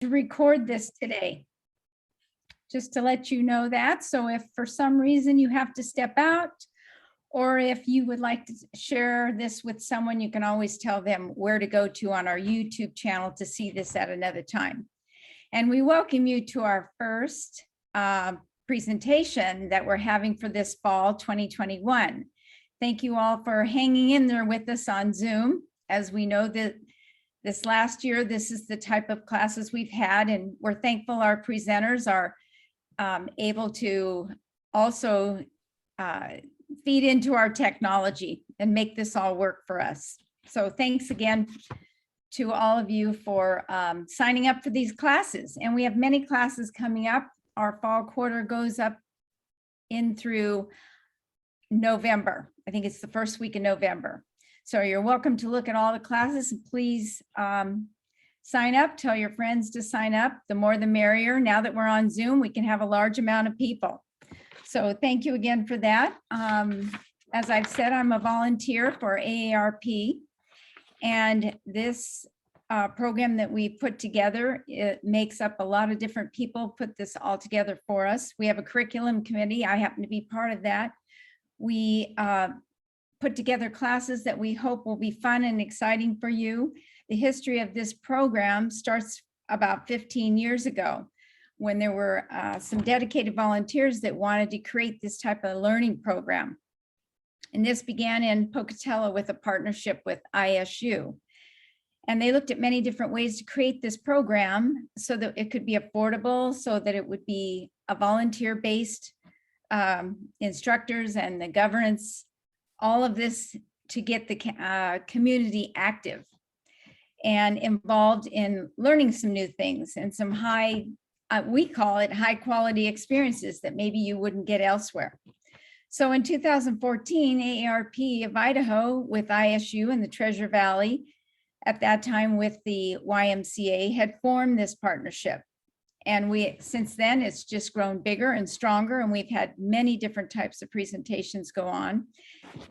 to record this today. Just to let you know that. So if for some reason you have to step out, or if you would like to share this with someone, you can always tell them where to go to on our YouTube channel to see this at another time. And we welcome you to our first presentation that we're having for this fall 2021. Thank you all for hanging in there with us on Zoom. As we know that this last year, this is the type of classes we've had, and we're thankful our presenters are able to also feed into our technology and make this all work for us. So thanks again to all of you for signing up for these classes. And we have many classes coming up. Our fall quarter goes up in through November. I think it's the first week in November. So you're welcome to look at all the classes. Please sign up, tell your friends to sign up. The more the merrier. Now that we're on Zoom, we can have a large amount of people. So thank you again for that. As I've said, I'm a volunteer for AARP, and this program that we put together, it makes up a lot of different people put this all together for us. We have a curriculum committee. I happen to be part of that. We put together classes that we hope will be fun and exciting for you. The history of this program starts about 15 years ago, when there were some dedicated volunteers that wanted to create this type of learning program. And this began in Pocatello with a partnership with ISU. And they looked at many different ways to create this program so that it could be affordable, so that it would be a volunteer-based instructors and the governance, all of this to get the community active and involved in learning some new things and some we call it high quality experiences that maybe you wouldn't get elsewhere. So in 2014, AARP of Idaho with ISU and the Treasure Valley, at that time with the YMCA, had formed this partnership. And since then, it's just grown bigger and stronger, and we've had many different types of presentations go on.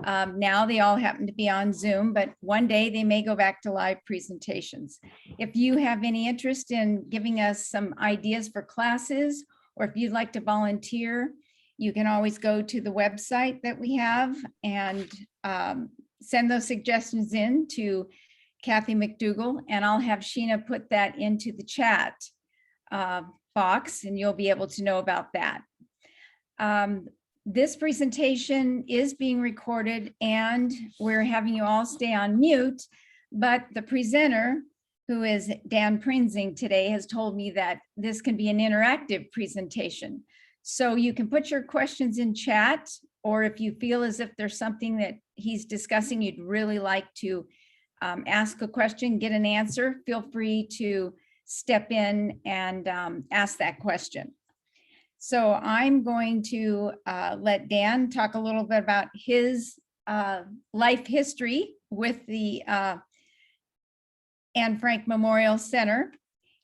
Now they all happen to be on Zoom, but one day they may go back to live presentations. If you have any interest in giving us some ideas for classes, or if you'd like to volunteer, you can always go to the website that we have and send those suggestions in to Kathy McDougall, and I'll have Sheena put that into the chat box, and you'll be able to know about that. This presentation is being recorded, and we're having you all stay on mute, but the presenter, who is Dan Prinzing today, has told me that this can be an interactive presentation. So you can put your questions in chat, or if you feel as if there's something that he's discussing you'd really like to ask a question, get an answer, feel free to step in and ask that question. So I'm going to let Dan talk a little bit about his life history with the Anne Frank Memorial Center.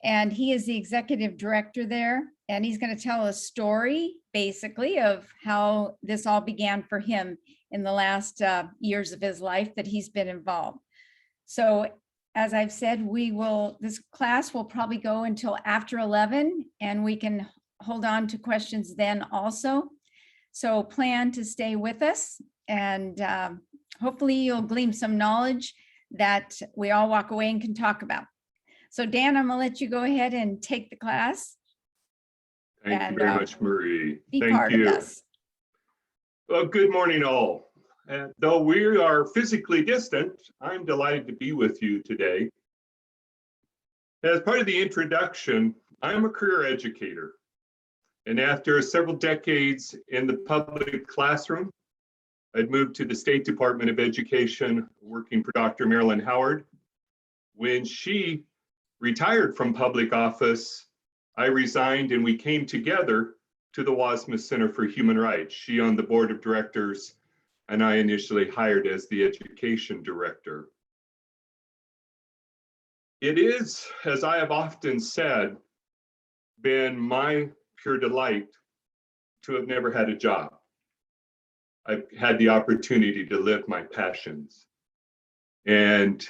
And he is the executive director there. And he's going to tell a story, basically, of how this all began for him in the last years of his life that he's been involved. So as I've said, this class will probably go until after 11, and we can hold on to questions then also. So plan to stay with us, and hopefully you'll glean some knowledge that we all walk away and can talk about. So Dan, I'm gonna let you go ahead and take the class. Thank you very much, Marie. Be part of us. Well, good morning all. Though we are physically distant, I'm delighted to be with you today. As part of the introduction, I'm a career educator. And after several decades in the public classroom, I'd moved to the State Department of Education, working for Dr. Marilyn Howard. When she retired from public office, I resigned and we came together to the Wassmuth Center for Human Rights. She on the board of directors, and I initially hired as the education director. It is, as I have often said, been my pure delight to have never had a job. I've had the opportunity to live my passions. And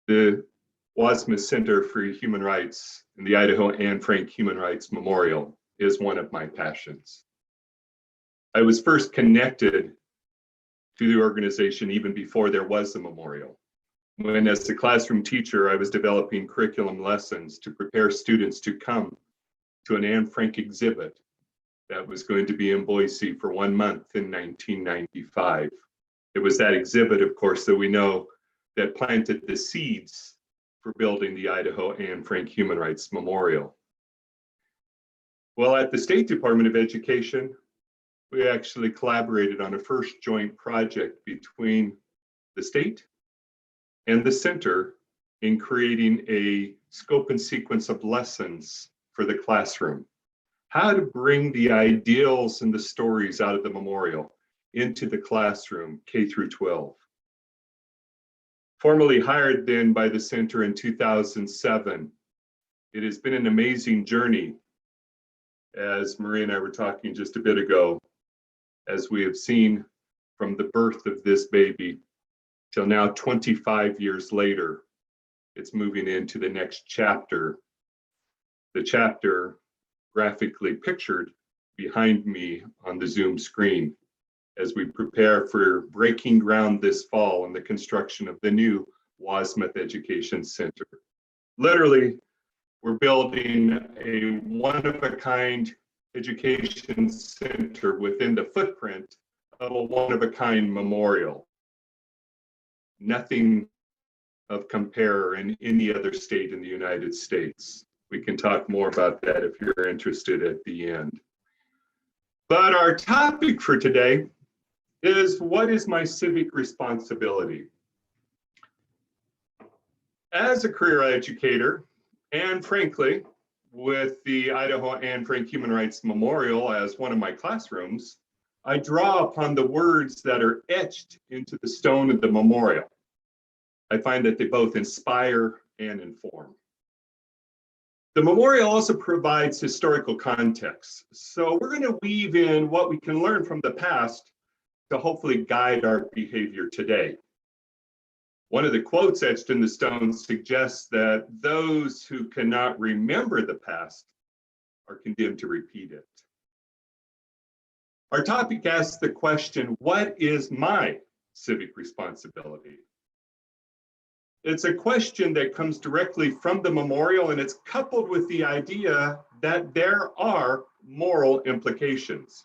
the Wassmuth Center for Human Rights and the Idaho Anne Frank Human Rights Memorial is one of my passions. I was first connected to the organization even before there was a memorial, when as a classroom teacher, I was developing curriculum lessons to prepare students to come to an Anne Frank exhibit that was going to be in Boise for 1 month in 1995. It was that exhibit, of course, that we know that planted the seeds for building the Idaho Anne Frank Human Rights Memorial. Well, at the State Department of Education, we actually collaborated on a first joint project between the state and the center in creating a scope and sequence of lessons for the classroom. How to bring the ideals and the stories out of the memorial into the classroom, K through 12. Formally hired then by the center in 2007, it has been an amazing journey, as Maria and I were talking just a bit ago, as we have seen from the birth of this baby till now 25 years later, it's moving into the next chapter. The chapter graphically pictured behind me on the Zoom screen as we prepare for breaking ground this fall in the construction of the new Wassmuth Education Center. Literally, we're building a one-of-a-kind education center within the footprint of a one-of-a-kind memorial. Nothing of compare in any other state in the United States. We can talk more about that if you're interested at the end. But our topic for today is, what is my civic responsibility? As a career educator, and frankly, with the Idaho Anne Frank Human Rights Memorial as one of my classrooms, I draw upon the words that are etched into the stone of the memorial. I find that they both inspire and inform. The memorial also provides historical context. So we're going to weave in what we can learn from the past to hopefully guide our behavior today. One of the quotes etched in the stone suggests that those who cannot remember the past are condemned to repeat it. Our topic asks the question, what is my civic responsibility? It's a question that comes directly from the memorial, and it's coupled with the idea that there are moral implications.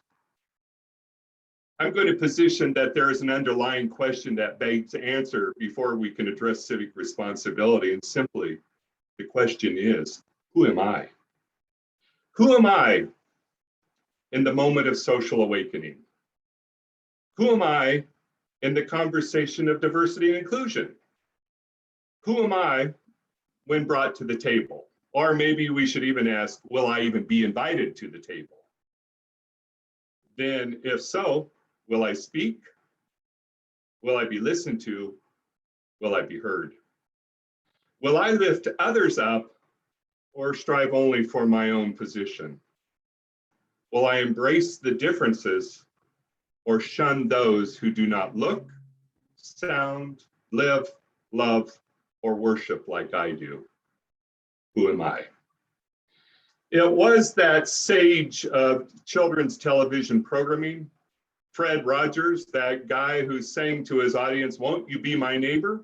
I'm going to position that there is an underlying question that begs answer before we can address civic responsibility. And simply, the question is, who am I? Who am I in the moment of social awakening? Who am I in the conversation of diversity and inclusion? Who am I when brought to the table? Or maybe we should even ask, will I even be invited to the table? Then if so, will I speak? Will I be listened to? Will I be heard? Will I lift others up or strive only for my own position? Will I embrace the differences or shun those who do not look, sound, live, love, or worship like I do? Who am I? It was that sage of children's television programming, Fred Rogers, that guy who sang to his audience, "Won't you be my neighbor?"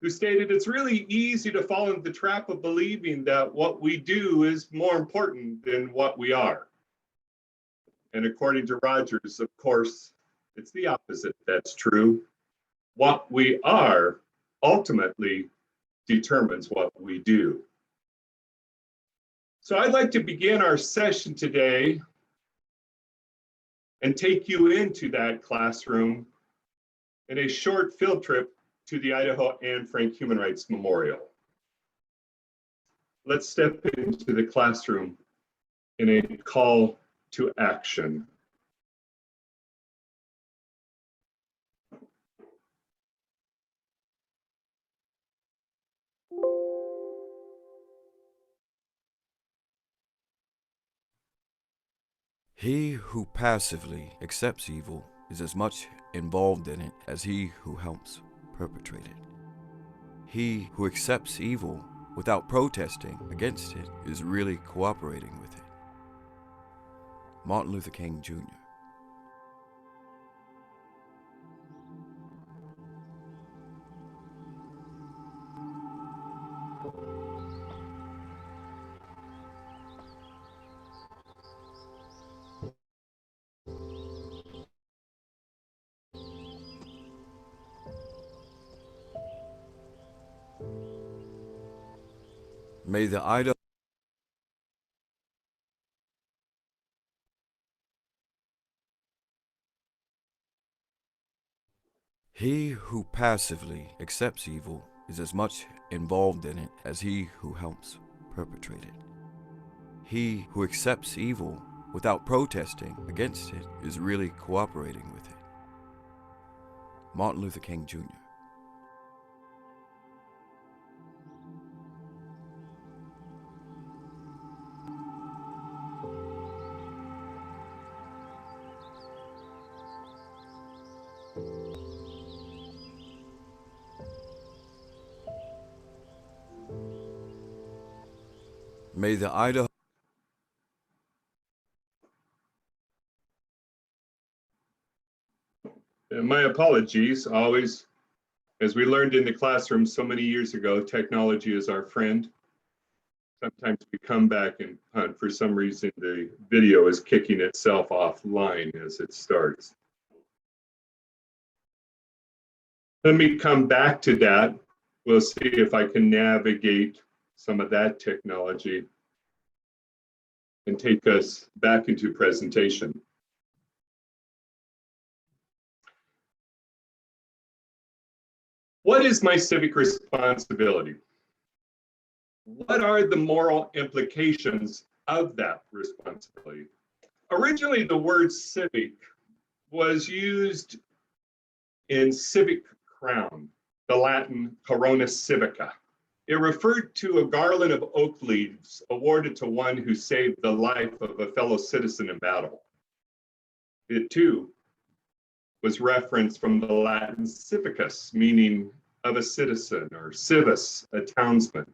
who stated it's really easy to fall into the trap of believing that what we do is more important than what we are. And according to Rogers, of course, it's the opposite that's true. What we are ultimately determines what we do. So I'd like to begin our session today and take you into that classroom in a short field trip to the Idaho Anne Frank Human Rights Memorial. Let's step into the classroom in a call to action. He who passively accepts evil is as much involved in it as he who helps perpetrate it. He who accepts evil without protesting against it is really cooperating with it. Martin Luther King Jr. May the Idaho He who passively accepts evil is as much involved in it as he who helps perpetrate it. He who accepts evil without protesting against it is really cooperating with it. Martin Luther King Jr. May the Idaho My apologies. Always, as we learned in the classroom so many years ago, technology is our friend. Sometimes we come back and hunt. For some reason, the video is kicking itself offline as it starts. Let me come back to that. We'll see if I can navigate some of that technology and take us back into presentation. What is my civic responsibility? What are the moral implications of that responsibility? Originally, the word civic was used in civic crown, the Latin corona civica. It referred to a garland of oak leaves awarded to one who saved the life of a fellow citizen in battle. It too was referenced from the Latin civicus, meaning of a citizen, or civis, a townsman.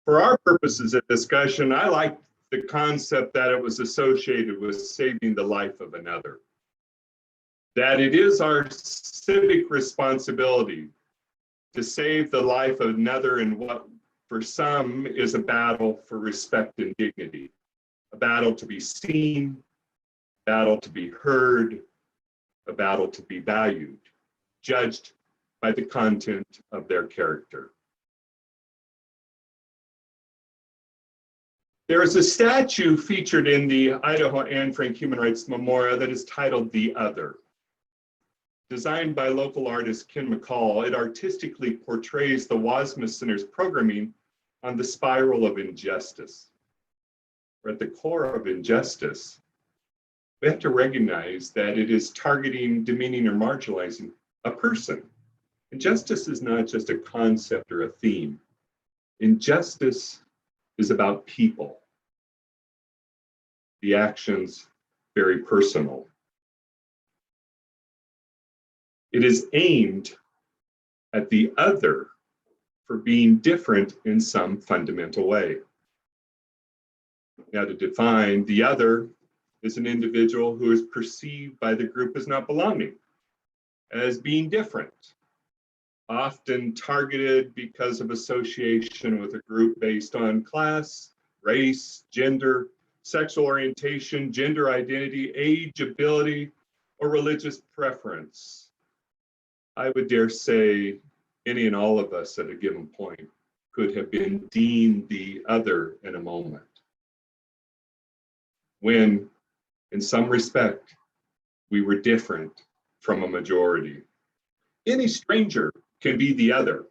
For our purposes of discussion, I like the concept that it was associated with saving the life of another. That it is our civic responsibility to save the life of another in what for some is a battle for respect and dignity, a battle to be seen, a battle to be heard, a battle to be valued, judged by the content of their character. There is a statue featured in the Idaho Anne Frank Human Rights Memorial that is titled The Other. Designed by local artist Ken McCall, it artistically portrays the Wassmuth Center's programming on the spiral of injustice. We're at the core of injustice. We have to recognize that it is targeting, demeaning, or marginalizing a person. Injustice is not just a concept or a theme. Injustice is about people. The actions very personal. It is aimed at the other for being different in some fundamental way. Now, to define the other is an individual who is perceived by the group as not belonging, as being different, often targeted because of association with a group based on class, race, gender, sexual orientation, gender identity, age, ability, or religious preference. I would dare say any and all of us at a given point could have been deemed the other in a moment, when in some respect we were different from a majority. Any stranger can be the other.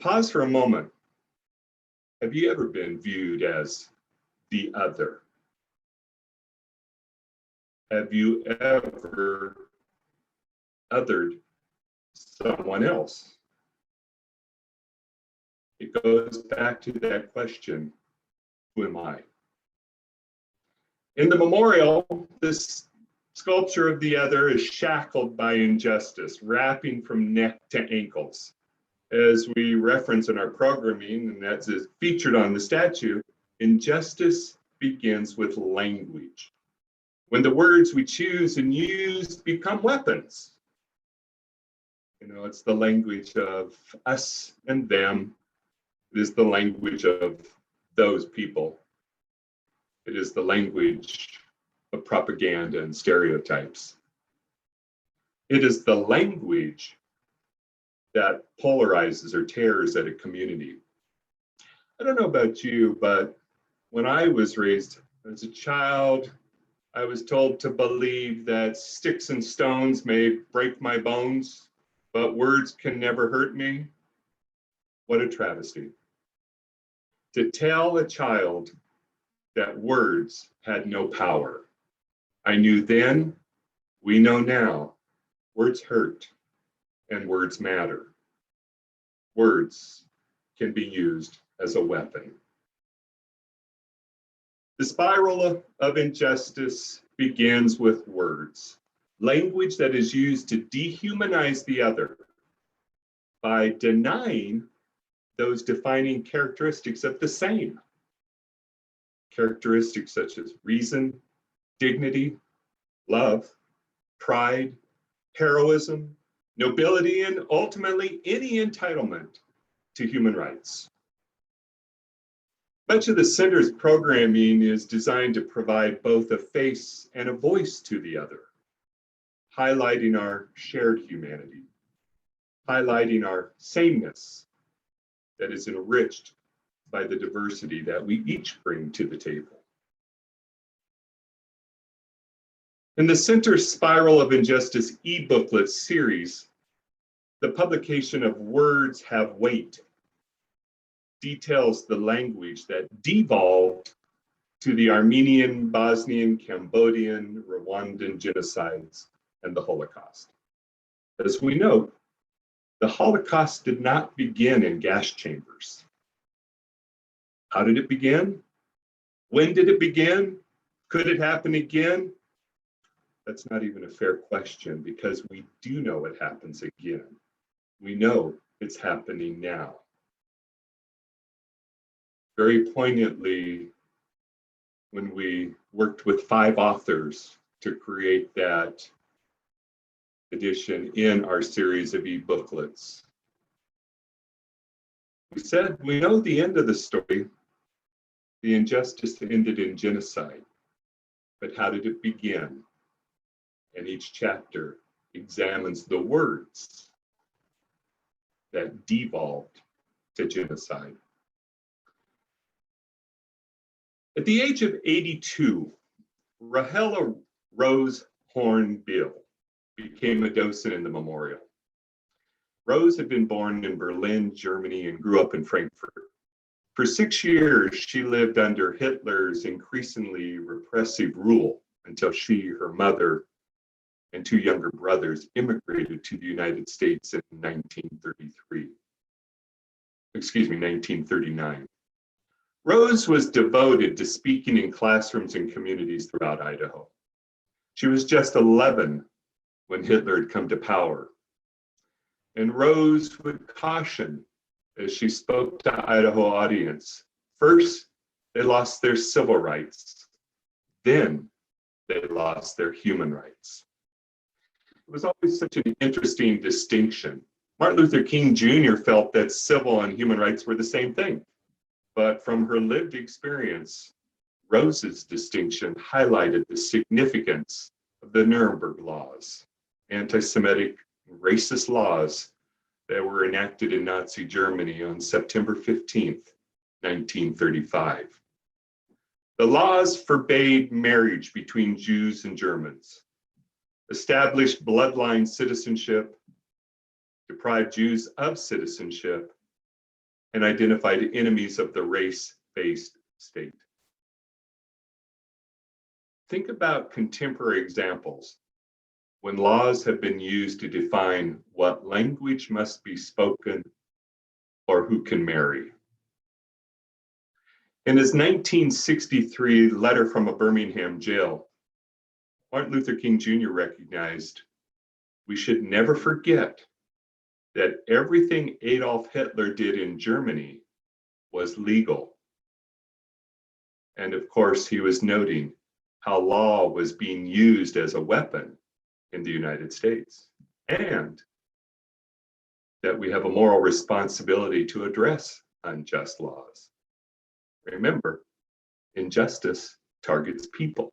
Pause for a moment. Have you ever been viewed as the other? Have you ever othered someone else? It goes back to that question, who am I? In the memorial, this sculpture of the other is shackled by injustice, wrapping from neck to ankles. As we reference in our programming, and that's featured on the statue, injustice begins with language. When the words we choose and use become weapons. You know, it's the language of us and them. It is the language of those people. It is the language of propaganda and stereotypes. It is the language that polarizes or tears at a community. I don't know about you, but when I was raised as a child, I was told to believe that sticks and stones may break my bones, but words can never hurt me. What a travesty. To tell a child that words had no power. I knew then, we know now, words hurt and words matter. Words can be used as a weapon. The spiral of injustice begins with words, language that is used to dehumanize the other by denying those defining characteristics of the same. Characteristics such as reason, dignity, love, pride, heroism, nobility, and ultimately any entitlement to human rights. Much of the center's programming is designed to provide both a face and a voice to the other, highlighting our shared humanity, highlighting our sameness that is enriched by the diversity that we each bring to the table. In the Center's Spiral of Injustice e-booklet series, the publication of Words Have Weight details the language that devolved to the Armenian, Bosnian, Cambodian, Rwandan genocides and the Holocaust. As we know, the Holocaust did not begin in gas chambers. How did it begin? When did it begin? Could it happen again? That's not even a fair question because we do know it happens again. We know it's happening now. Very poignantly, when we worked with 5 authors to create that edition in our series of e-booklets, we said, we know the end of the story. The injustice ended in genocide, but how did it begin? And each chapter examines the words that devolved to genocide. At the age of 82, Rahela Rose Hornbill became a docent in the memorial. Rose had been born in Berlin, Germany, and grew up in Frankfurt. For 6 years, she lived under Hitler's increasingly repressive rule until she, her mother, and 2 younger brothers immigrated to the United States in 1939. Rose was devoted to speaking in classrooms and communities throughout Idaho. She was just 11 when Hitler had come to power. And Rose would caution as she spoke to Idaho audience. First, they lost their civil rights. Then they lost their human rights. It was always such an interesting distinction. Martin Luther King Jr. felt that civil and human rights were the same thing. But from her lived experience, Rose's distinction highlighted the significance of the Nuremberg laws, anti-Semitic racist laws that were enacted in Nazi Germany on September 15th, 1935. The laws forbade marriage between Jews and Germans, established bloodline citizenship, deprived Jews of citizenship, and identified enemies of the race-based state. Think about contemporary examples when laws have been used to define what language must be spoken or who can marry. In his 1963 letter from a Birmingham jail, Martin Luther King Jr. recognized we should never forget that everything Adolf Hitler did in Germany was legal. And of course, he was noting how law was being used as a weapon in the United States, and that we have a moral responsibility to address unjust laws. Remember, injustice targets people.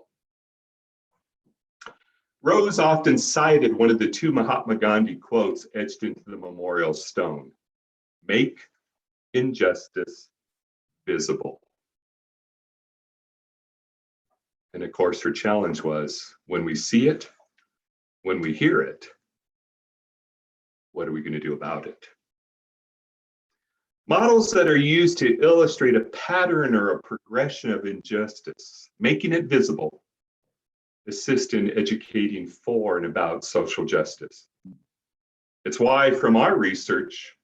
Rose often cited one of the two Mahatma Gandhi quotes etched into the memorial stone: "Make injustice visible." And of course, her challenge was, when we see it, when we hear it, what are we going to do about it? Models that are used to illustrate a pattern or a progression of injustice, making it visible, assist in educating for and about social justice. It's why, from our research,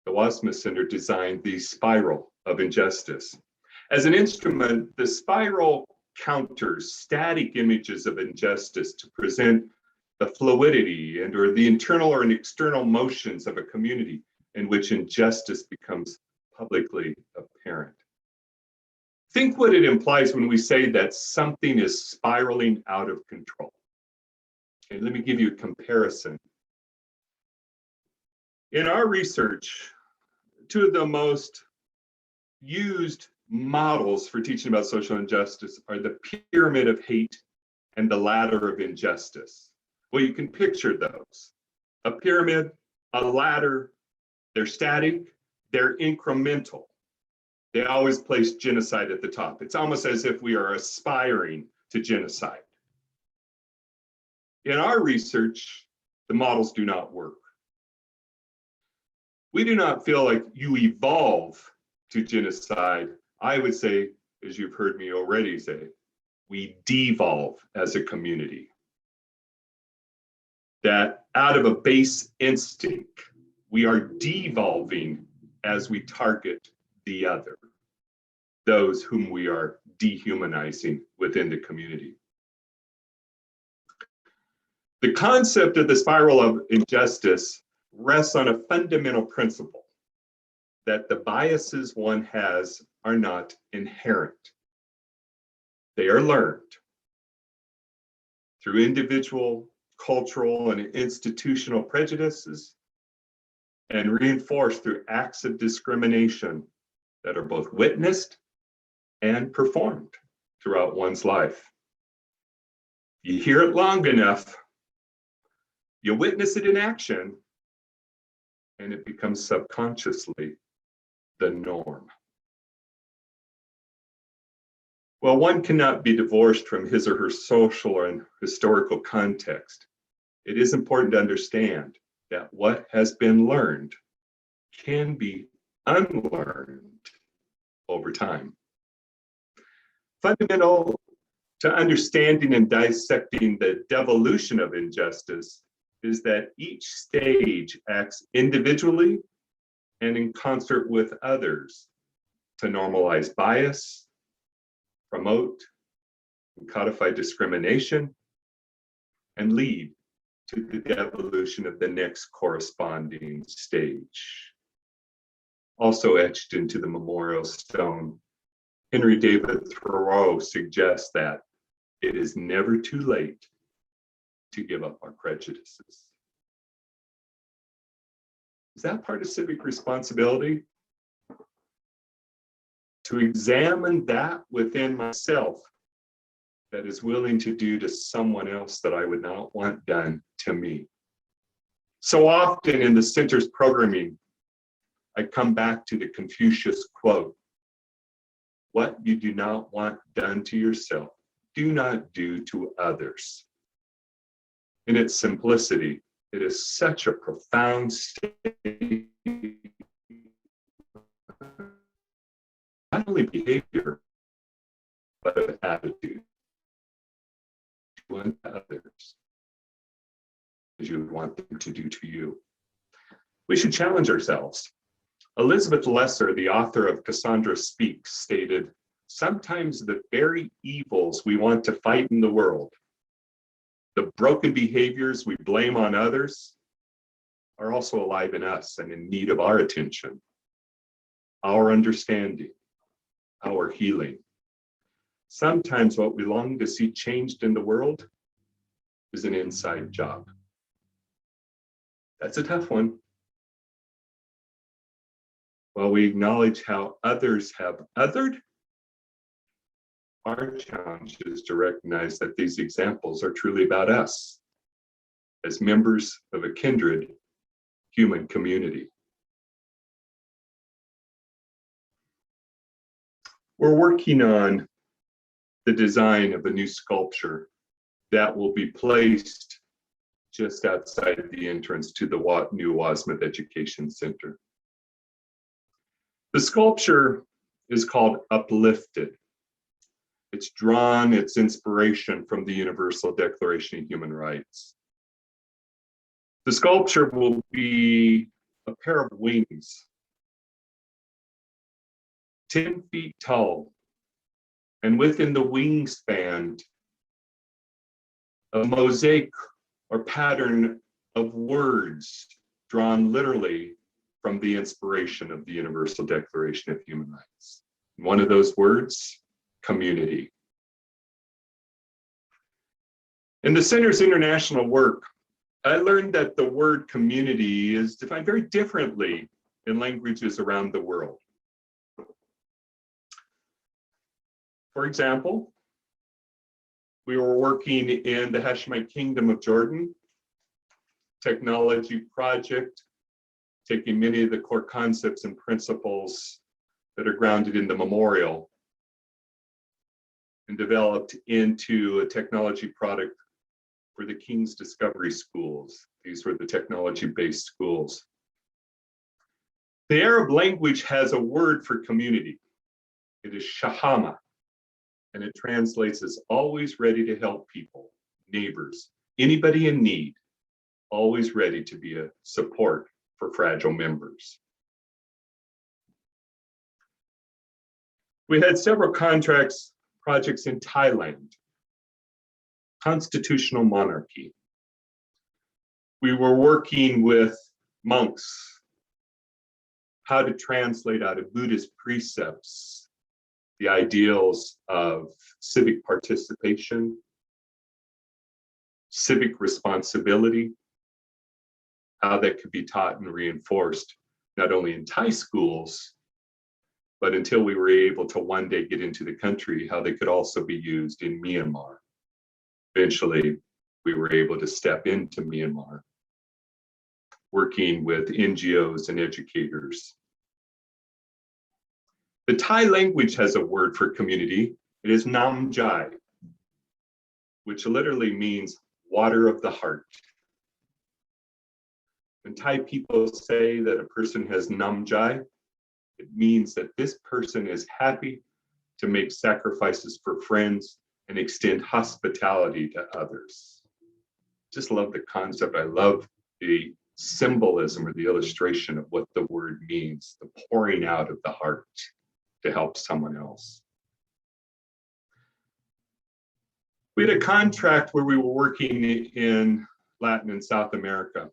the Wassmuth Center designed the spiral of injustice. As an instrument, the spiral counters static images of injustice to present the fluidity and or the internal or external motions of a community in which injustice becomes publicly apparent. Think what it implies when we say that something is spiraling out of control. Okay, let me give you a comparison. In our research, two of the most used models for teaching about social injustice are the pyramid of hate and the ladder of injustice. Well, you can picture those. A pyramid, a ladder, they're static, they're incremental. They always place genocide at the top. It's almost as if we are aspiring to genocide. In our research, the models do not work. We do not feel like you evolve to genocide. I would say, as you've heard me already say, we devolve as a community. That out of a base instinct, we are devolving as we target the other, those whom we are dehumanizing within the community. The concept of the spiral of injustice rests on a fundamental principle that the biases one has are not inherent. They are learned through individual, cultural, and institutional prejudices, and reinforced through acts of discrimination that are both witnessed and performed throughout one's life. You hear it long enough, you witness it in action, and it becomes subconsciously the norm. Well, one cannot be divorced from his or her social and historical context. It is important to understand that what has been learned can be unlearned over time. Fundamental to understanding and dissecting the devolution of injustice is that each stage acts individually and in concert with others to normalize bias, promote and codify discrimination, and lead to the devolution of the next corresponding stage. Also etched into the memorial stone, Henry David Thoreau suggests that it is never too late to give up our prejudices. Is that part of civic responsibility? To examine that within myself that is willing to do to someone else that I would not want done to me. So often in the center's programming, I come back to the Confucius quote, "What you do not want done to yourself, do not do to others." In its simplicity, it is such a profound statement, not only behavior, but of attitude to others, as you would want them to do to you. We should challenge ourselves. Elizabeth Lesser, the author of Cassandra Speaks, stated, "Sometimes the very evils we want to fight in the world, the broken behaviors we blame on others, are also alive in us and in need of our attention, our understanding, our healing. Sometimes what we long to see changed in the world is an inside job. That's a tough one. While we acknowledge how others have othered, our challenge is to recognize that these examples are truly about us as members of a kindred human community. We're working on the design of a new sculpture that will be placed just outside the entrance to the new Wassmuth Education Center. The sculpture is called Uplifted. It's drawn its inspiration from the Universal Declaration of Human Rights. The sculpture will be a pair of wings, 10 feet tall, and within the wingspan, a mosaic or pattern of words drawn literally from the inspiration of the Universal Declaration of Human Rights. One of those words, community. In the Center's international work, I learned that the word community is defined very differently in languages around the world. For example, we were working in the Hashemite Kingdom of Jordan technology project, taking many of the core concepts and principles that are grounded in the memorial and developed into a technology product for the King's Discovery Schools. These were the technology-based schools. The Arab language has a word for community. It is shahama, and it translates as always ready to help people, neighbors, anybody in need, always ready to be a support for fragile members. We had several projects in Thailand, constitutional monarchy. We were working with monks, how to translate out of Buddhist precepts the ideals of civic participation, civic responsibility, how that could be taught and reinforced, not only in Thai schools, but until we were able to one day get into the country, how they could also be used in Myanmar. Eventually, we were able to step into Myanmar, working with NGOs and educators. The Thai language has a word for community. It is Nam Jai, which literally means water of the heart. When Thai people say that a person has Nam Jai, it means that this person is happy to make sacrifices for friends and extend hospitality to others. Just love the concept. I love the symbolism or the illustration of what the word means, the pouring out of the heart to help someone else. We had a contract where we were working in Latin and South America,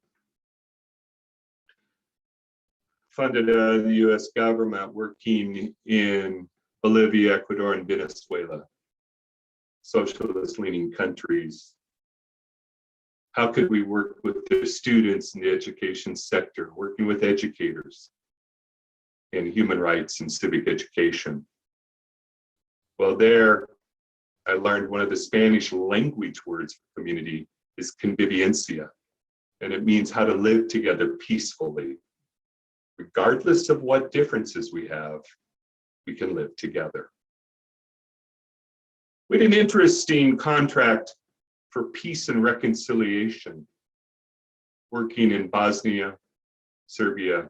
funded out of the US government, working in Bolivia, Ecuador, and Venezuela, socialist-leaning countries. How could we work with the students in the education sector, working with educators in human rights and civic education? Well, there, I learned one of the Spanish language words for community is convivencia, and it means how to live together peacefully. Regardless of what differences we have, we can live together. We had an interesting contract for peace and reconciliation, working in Bosnia, Serbia,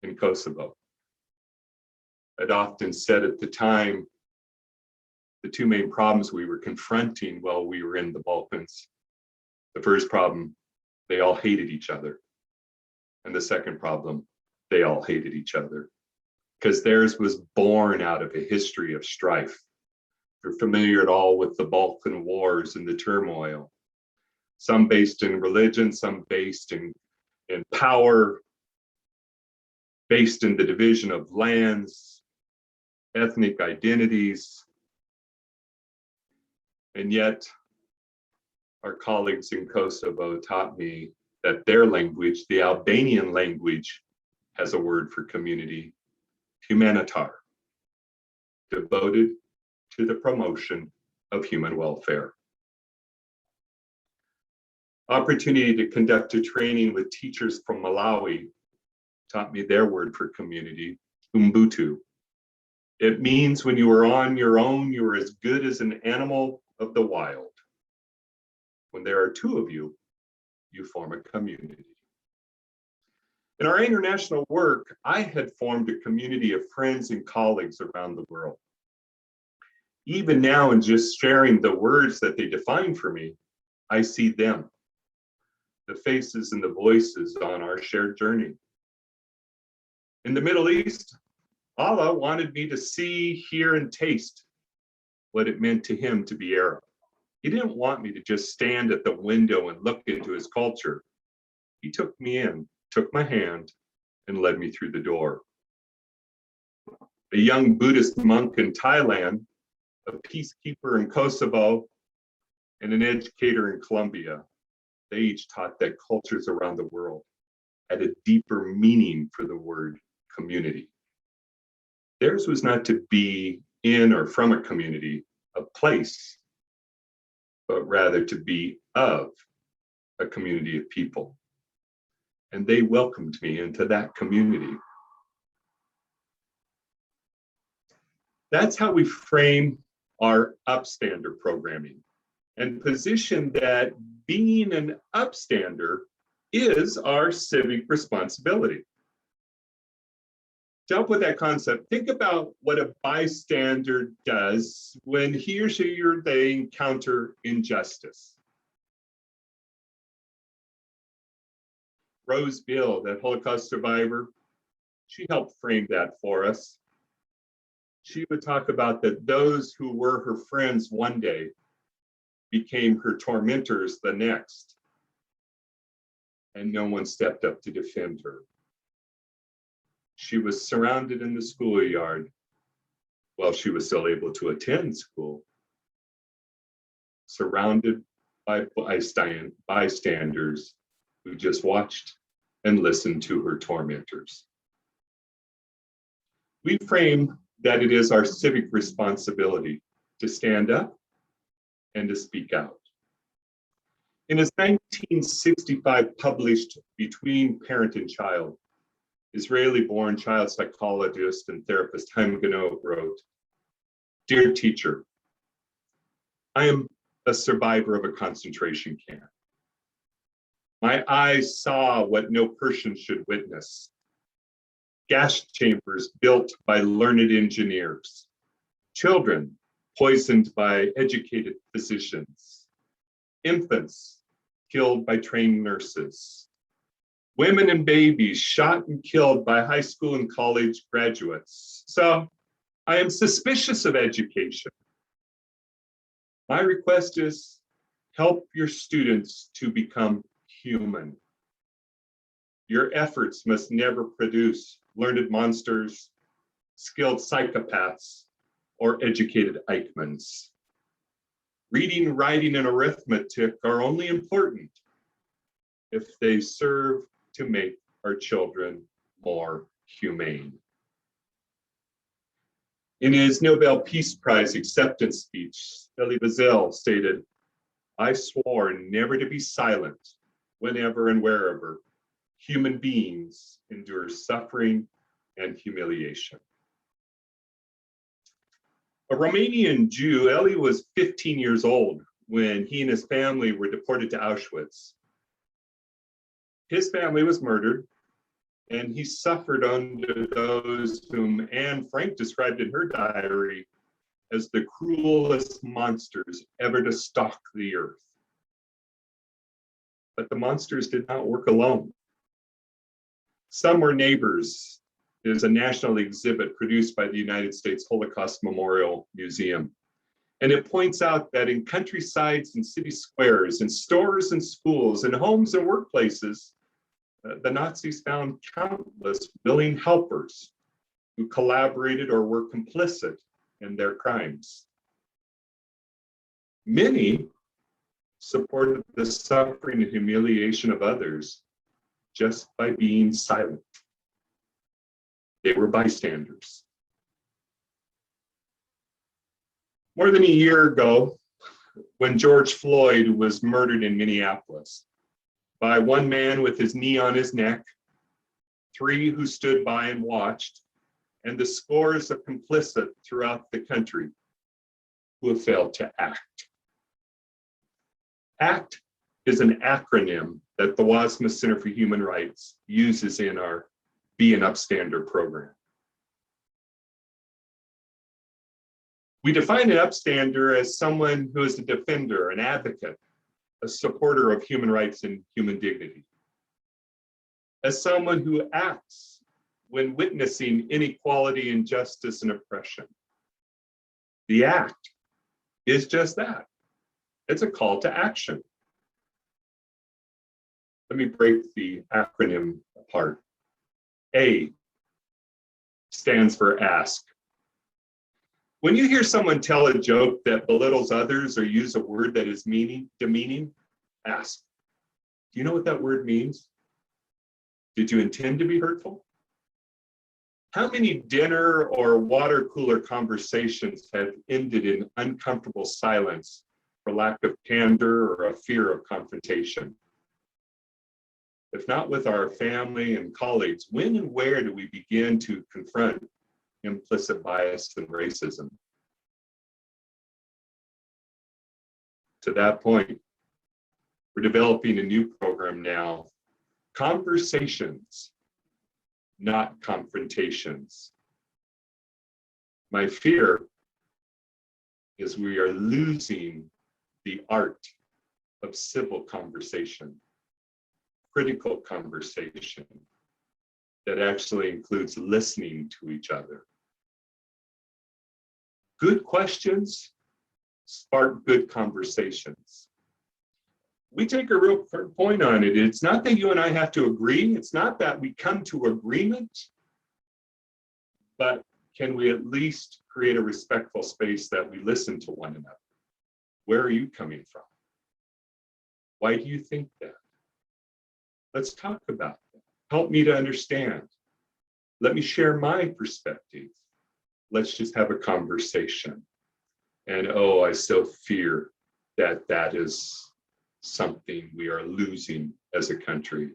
and Kosovo. I'd often said at the time, the two main problems we were confronting while we were in the Balkans. The first problem, they all hated each other. And the second problem, they all hated each other because theirs was born out of a history of strife. If you're familiar at all with the Balkan Wars and the turmoil, some based in religion, some based in and power based in the division of lands, ethnic identities, and yet our colleagues in Kosovo taught me that their language, the Albanian language, has a word for community, humanitar, devoted to the promotion of human welfare. Opportunity to conduct a training with teachers from Malawi taught me their word for community, Ubuntu. It means when you are on your own, you are as good as an animal of the wild. When there are two of you, you form a community. In our international work, I had formed a community of friends and colleagues around the world. Even now, in just sharing the words that they define for me, I see them, the faces and the voices on our shared journey. In the Middle East, Allah wanted me to see, hear, and taste what it meant to him to be Arab. He didn't want me to just stand at the window and look into his culture. He took me in, took my hand, and led me through the door. A young Buddhist monk in Thailand, a peacekeeper in Kosovo, and an educator in Colombia, they each taught that cultures around the world had a deeper meaning for the word community. Theirs was not to be in or from a community, a place, but rather to be of a community of people. And they welcomed me into that community. That's how we frame our upstander programming and position that being an upstander is our civic responsibility. To help with that concept, think about what a bystander does when he or she or they encounter injustice. Rose Bill, that Holocaust survivor, she helped frame that for us. She would talk about that those who were her friends one day became her tormentors the next, and no one stepped up to defend her. She was surrounded in the schoolyard while she was still able to attend school, surrounded by bystanders who just watched and listened to her tormentors. We frame that it is our civic responsibility to stand up and to speak out. In his 1965 published Between Parent and Child, Israeli-born child psychologist and therapist Chaim Gano wrote, "Dear teacher, I am a survivor of a concentration camp. My eyes saw what no person should witness. Gas chambers built by learned engineers, children poisoned by educated physicians, infants killed by trained nurses, women and babies shot and killed by high school and college graduates. So I am suspicious of education. My request is help your students to become human. Your efforts must never produce learned monsters, skilled psychopaths, or educated Eichmanns. Reading, writing, and arithmetic are only important if they serve to make our children more humane." In his Nobel Peace Prize acceptance speech, Elie Wiesel stated, "I swore never to be silent whenever and wherever human beings endure suffering and humiliation." A Romanian Jew, Elie was 15 years old when he and his family were deported to Auschwitz. His family was murdered, and he suffered under those whom Anne Frank described in her diary as the cruelest monsters ever to stalk the earth. But the monsters did not work alone. Some were neighbors. There's a national exhibit produced by the United States Holocaust Memorial Museum. And it points out that in countrysides and city squares, in stores and schools, in homes and workplaces, The Nazis found countless willing helpers who collaborated or were complicit in their crimes. Many supported the suffering and humiliation of others just by being silent. They were bystanders. More than a year ago, when George Floyd was murdered in Minneapolis by one man with his knee on his neck, 3 who stood by and watched, and the scores of complicit throughout the country who have failed to act. ACT is an acronym that the Wassmuth Center for Human Rights uses in our Be an Upstander program. We define an upstander as someone who is a defender, an advocate, a supporter of human rights and human dignity. As someone who acts when witnessing inequality, injustice, and oppression. The ACT is just that. It's a call to action. Let me break the acronym apart. A stands for ask. When you hear someone tell a joke that belittles others or use a word that is demeaning, ask, do you know what that word means? Did you intend to be hurtful? How many dinner or water cooler conversations have ended in uncomfortable silence for lack of candor or a fear of confrontation? If not with our family and colleagues, when and where do we begin to confront implicit bias and racism? To that point, we're developing a new program now, Conversations, Not Confrontations. My fear is we are losing the art of civil conversation, critical conversation that actually includes listening to each other. Good questions spark good conversations. We take a real point on it. It's not that you and I have to agree. It's not that we come to agreement, but can we at least create a respectful space that we listen to one another? Where are you coming from? Why do you think that? Let's talk about that. Help me to understand. Let me share my perspective. Let's just have a conversation. And oh, I so fear that that is something we are losing as a country.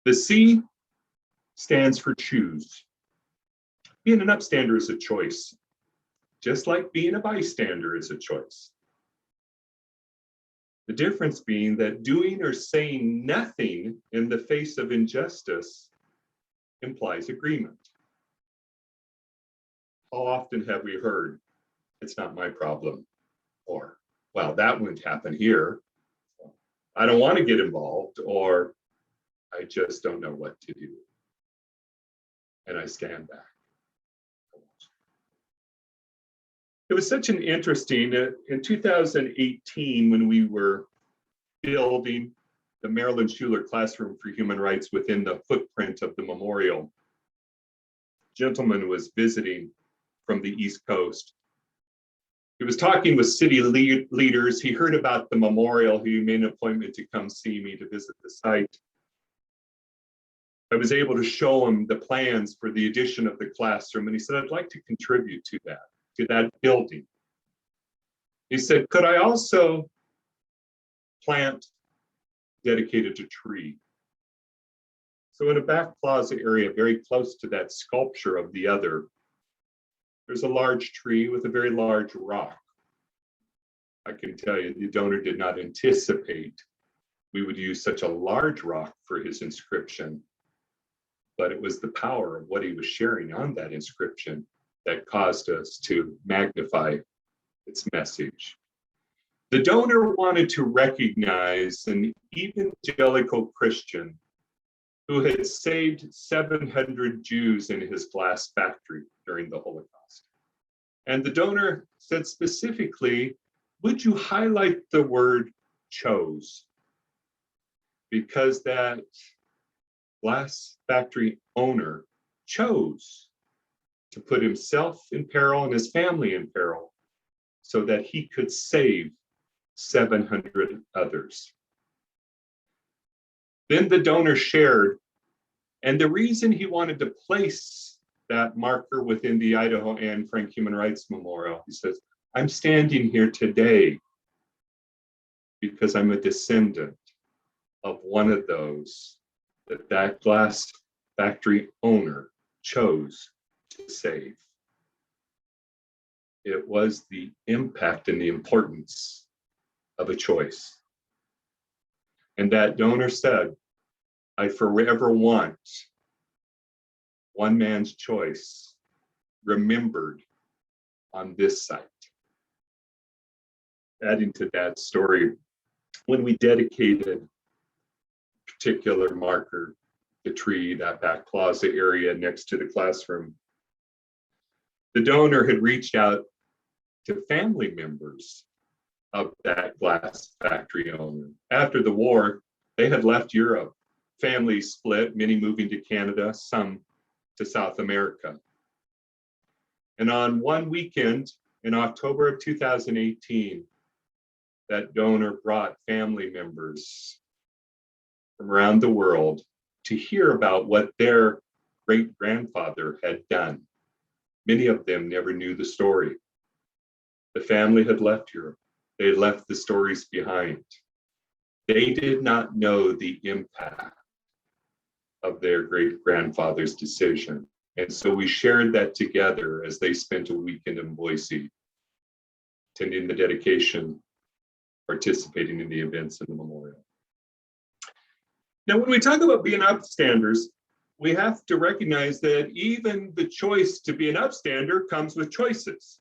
The C stands for choose. Being an upstander is a choice, just like being a bystander is a choice. The difference being that doing or saying nothing in the face of injustice implies agreement. How often have we heard, it's not my problem, or, well, that wouldn't happen here. I don't want to get involved, or I just don't know what to do. And I stand back. It was such an interesting, in 2018, when we were building the Marilyn Schuler Classroom for Human Rights within the footprint of the memorial, a gentleman was visiting from the East Coast. He was talking with city leaders. He heard about the memorial. He made an appointment to come see me to visit the site. I was able to show him the plans for the addition of the classroom, and he said, I'd like to contribute to that building. He said, could I also plant dedicated to tree? So in a back plaza area, very close to that sculpture of the other, there's a large tree with a very large rock. I can tell you, the donor did not anticipate we would use such a large rock for his inscription, but it was the power of what he was sharing on that inscription that caused us to magnify its message. The donor wanted to recognize an evangelical Christian who had saved 700 Jews in his glass factory during the Holocaust. And the donor said specifically, would you highlight the word chose? because that glass factory owner chose to put himself in peril and his family in peril so that he could save 700 others. Then the donor shared, and the reason he wanted to place that marker within the Idaho Anne Frank Human Rights Memorial, he says, I'm standing here today because I'm a descendant of one of those that glass factory owner chose to save. It was the impact and the importance of a choice. And that donor said, I forever want one man's choice remembered on this site. Adding to that story, when we dedicated a particular marker, the tree, that back plaza area next to the classroom, the donor had reached out to family members of that glass factory owner. After the war, they had left Europe. Families split, many moving to Canada, some to South America. And on one weekend in October of 2018, that donor brought family members from around the world to hear about what their great-grandfather had done. Many of them never knew the story. The family had left Europe. They had left the stories behind. They did not know the impact of their great-grandfather's decision. And so we shared that together as they spent a weekend in Boise, attending the dedication, participating in the events in the memorial. Now, when we talk about being upstanders, we have to recognize that even the choice to be an upstander comes with choices.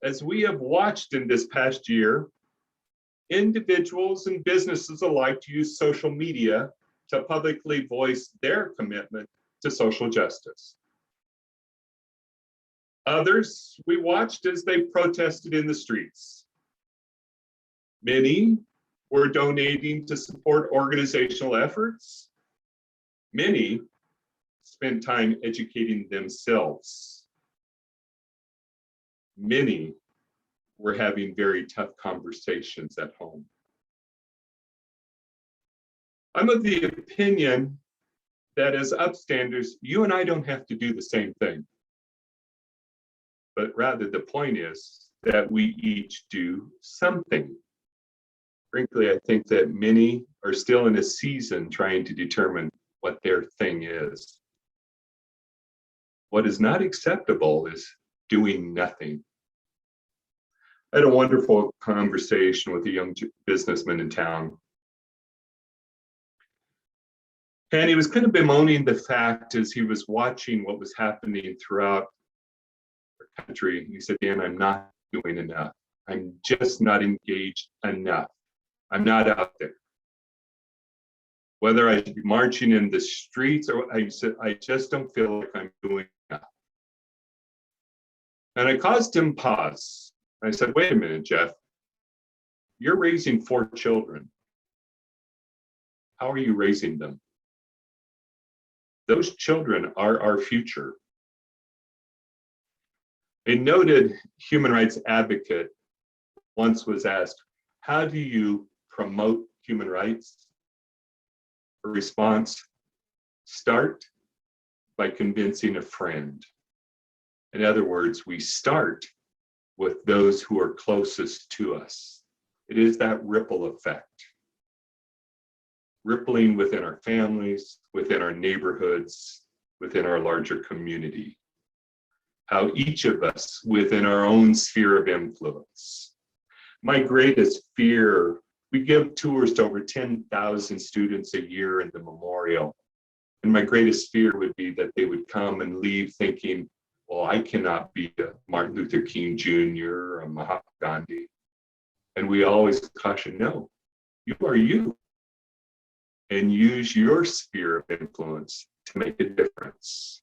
As we have watched in this past year, individuals and businesses alike use social media to publicly voice their commitment to social justice. Others, we watched as they protested in the streets. Many were donating to support organizational efforts. Many spent time educating themselves. Many were having very tough conversations at home. I'm of the opinion that as upstanders, you and I don't have to do the same thing. But rather the point is that we each do something. Frankly, I think that many are still in a season trying to determine what their thing is. What is not acceptable is doing nothing. I had a wonderful conversation with a young businessman in town. And he was kind of bemoaning the fact as he was watching what was happening throughout the country. He said, Dan, I'm not doing enough. I'm just not engaged enough. I'm not out there. Whether I should be marching in the streets or I said, I just don't feel like I'm doing enough. And I caused him pause. I said, wait a minute, Jeff. You're raising 4 children. How are you raising them? Those children are our future. A noted human rights advocate once was asked, how do you promote human rights? Her response, start by convincing a friend. In other words, we start with those who are closest to us. It is that ripple effect. Rippling within our families, within our neighborhoods, within our larger community. How each of us within our own sphere of influence. My greatest fear, we give tours to over 10,000 students a year in the memorial. And my greatest fear would be that they would come and leave thinking, well, I cannot be a Martin Luther King Jr. or a Mahatma Gandhi. And we always caution, no, you are you. And use your sphere of influence to make a difference.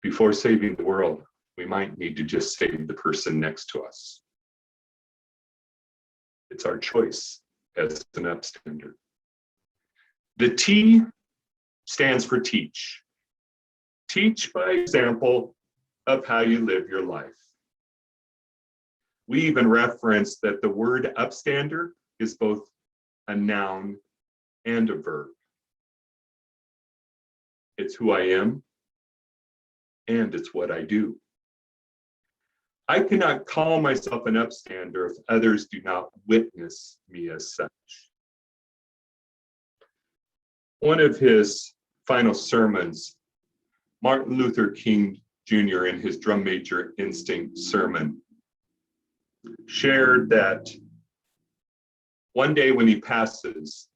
Before saving the world, we might need to just save the person next to us. It's our choice as an upstander. The T stands for teach. Teach by example of how you live your life. We even reference that the word upstander is both a noun and a verb. It's who I am, and it's what I do. I cannot call myself an upstander if others do not witness me as such. One of his final sermons, Martin Luther King Jr., in his Drum Major Instinct sermon, shared that one day when he passes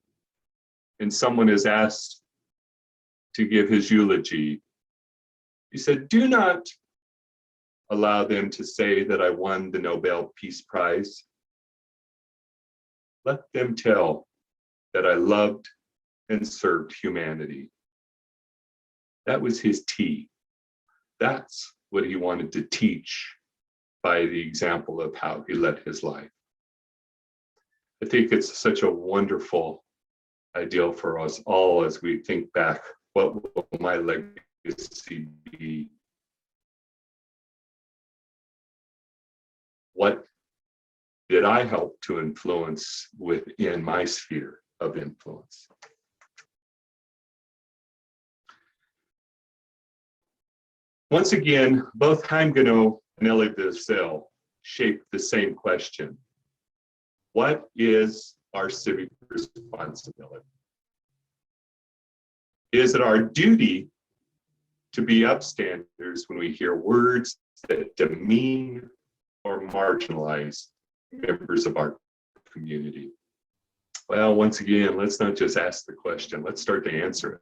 and someone is asked to give his eulogy, he said, "Do not allow them to say that I won the Nobel Peace Prize. Let them tell that I loved and served humanity." That was his T. That's what he wanted to teach by the example of how he led his life. I think it's such a wonderful ideal for us all as we think back, what will my legacy be? What did I help to influence within my sphere of influence? Once again, both Heimgenow and Elie Wiesel shape the same question. What is our civic responsibility? Is it our duty to be upstanders when we hear words that demean or marginalize members of our community? Well, once again, let's not just ask the question, let's start to answer it.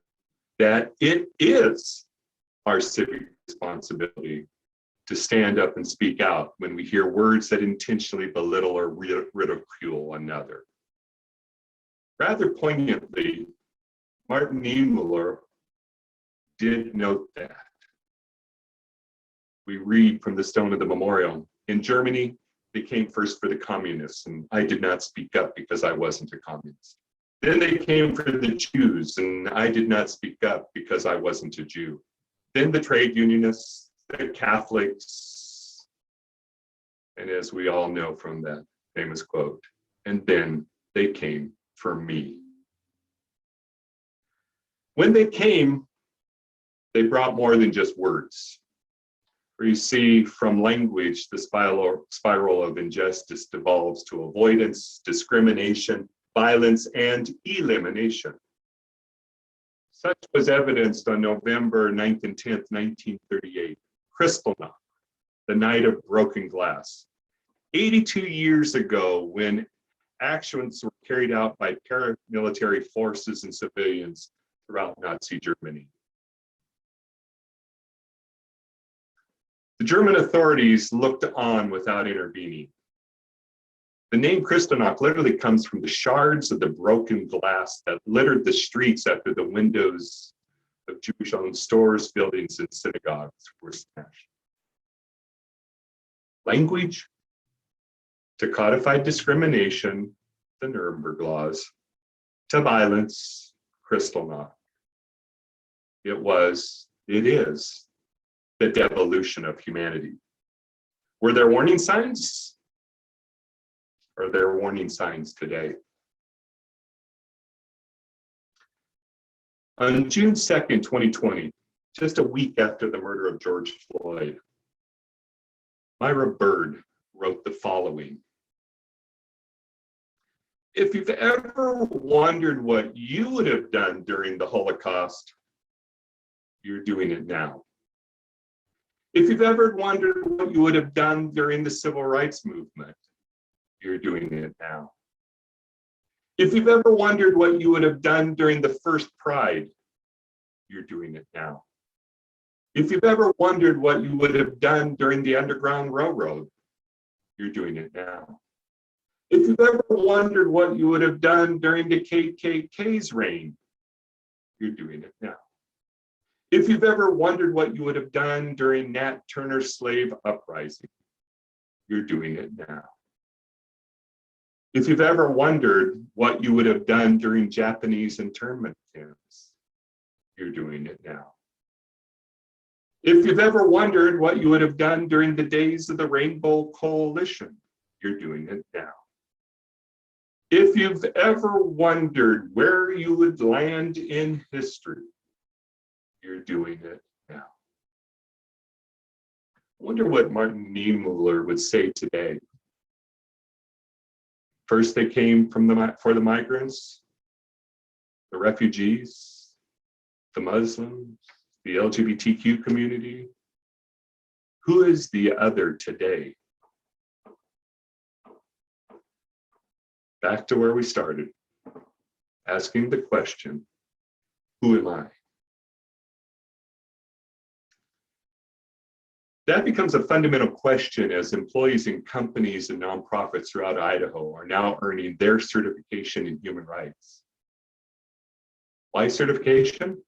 That it is our civic responsibility to stand up and speak out when we hear words that intentionally belittle or ridicule another. Rather poignantly, Martin Niemöller did note that. We read from the stone of the memorial, in Germany, they came first for the communists, and I did not speak up because I wasn't a communist. Then they came for the Jews, and I did not speak up because I wasn't a Jew. Then the trade unionists, the Catholics, and as we all know from that famous quote, and then they came for me. When they came, they brought more than just words. For you see, from language, the spiral of injustice devolves to avoidance, discrimination, violence, and elimination. Such was evidenced on November 9th and 10th, 1938, Kristallnacht, the night of broken glass. 82 years ago, when actions were carried out by paramilitary forces and civilians throughout Nazi Germany. The German authorities looked on without intervening. The name Kristallnacht literally comes from the shards of the broken glass that littered the streets after the windows of Jewish-owned stores, buildings, and synagogues were smashed. Language to codify discrimination, the Nuremberg laws, to violence, Kristallnacht. It is the devolution of humanity. Were there warning signs? Are there warning signs today? On June 2nd, 2020, just a week after the murder of George Floyd, Myra Bird wrote the following. If you've ever wondered what you would have done during the Holocaust, you're doing it now. If you've ever wondered what you would have done during the Civil Rights Movement, you're doing it now. If you've ever wondered what you would have done during the first Pride, you're doing it now. If you've ever wondered what you would have done during the Underground Railroad, you're doing it now. If you've ever wondered what you would have done during the KKK's reign, you're doing it now. If you've ever wondered what you would have done during Nat Turner's slave uprising, you're doing it now. If you've ever wondered what you would have done during Japanese internment camps, you're doing it now. If you've ever wondered what you would have done during the days of the Rainbow Coalition, you're doing it now. If you've ever wondered where you would land in history, you're doing it now. I wonder what Martin Niemöller would say today. First, they came for the migrants, the refugees, the Muslims, the LGBTQ community. Who is the other today? Back to where we started, asking the question, who am I? That becomes a fundamental question as employees in companies and nonprofits throughout Idaho are now earning their certification in human rights. Why certification?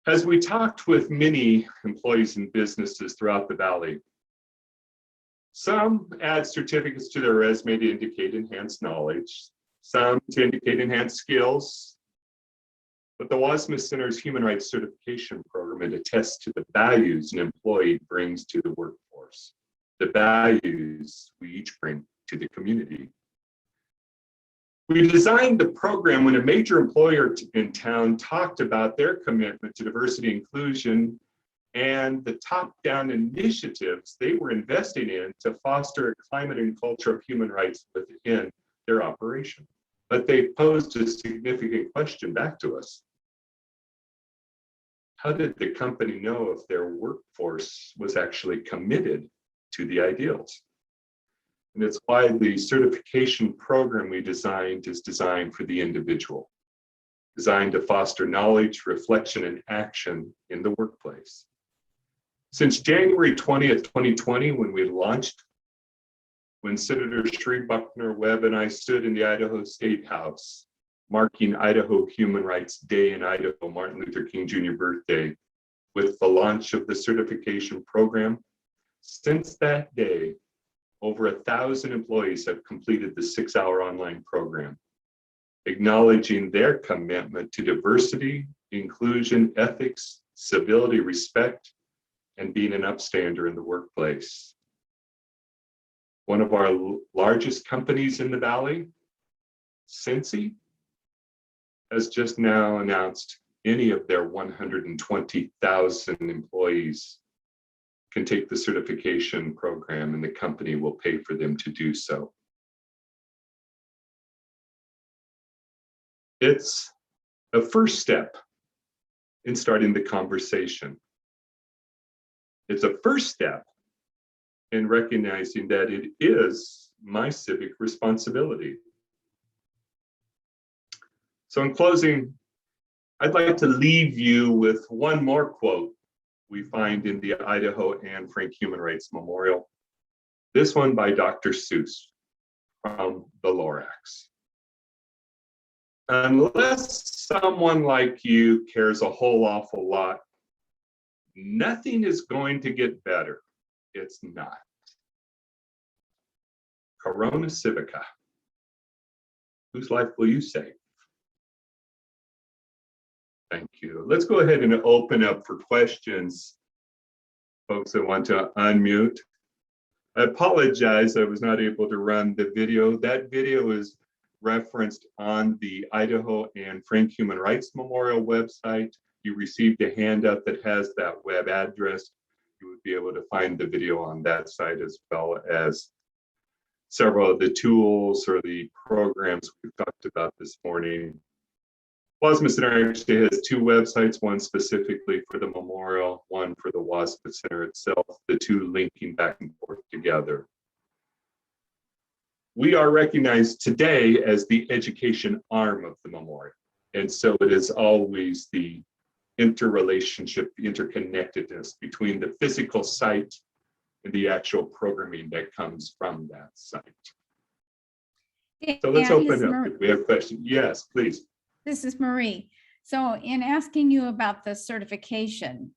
As we talked with many employees and businesses throughout the Valley, some add certificates to their resume to indicate enhanced knowledge, some to indicate enhanced skills, but the Wassmuth Center's Human Rights Certification Program attests to the values an employee brings to the workforce, the values we each bring to the community. We designed the program when a major employer in town talked about their commitment to diversity and inclusion and the top-down initiatives they were investing in to foster a climate and culture of human rights within their operation. But they posed a significant question back to us. How did the company know if their workforce was actually committed to the ideals? And it's why the certification program we designed is designed for the individual, designed to foster knowledge, reflection, and action in the workplace. Since January 20th, 2020, when we launched, when Senator Sheree Buckner Webb and I stood in the Idaho State House, marking Idaho Human Rights Day in Idaho, Martin Luther King Jr. birthday, with the launch of the certification program, since that day, over 1,000 employees have completed the 6-hour online program, acknowledging their commitment to diversity, inclusion, ethics, civility, respect, and being an upstander in the workplace. One of our largest companies in the Valley, Cincy, has just now announced any of their 120,000 employees can take the certification program and the company will pay for them to do so. It's a first step in starting the conversation. It's a first step in recognizing that it is my civic responsibility. So in closing, I'd like to leave you with one more quote we find in the Idaho Anne Frank Human Rights Memorial. This one by Dr. Seuss from the Lorax. Unless someone like you cares a whole awful lot, nothing is going to get better. It's not. Corona Civica. Whose life will you save? Thank you. Let's go ahead and open up for questions. Folks that want to unmute. I apologize, I was not able to run the video. That video is referenced on the Idaho Anne Frank Human Rights Memorial website. You received a handout that has that web address. You would be able to find the video on that site, as well as several of the tools or the programs we've talked about this morning. Wassmuth Center actually has two websites, one specifically for the memorial, one for the Wassmuth Center itself, the two linking back and forth together. We are recognized today as the education arm of the memorial. And so it is always the interrelationship, the interconnectedness between the physical site and the actual programming that comes from that site. So let's open up if we have questions. Yes, please. This is Marie. So in asking you about the certification,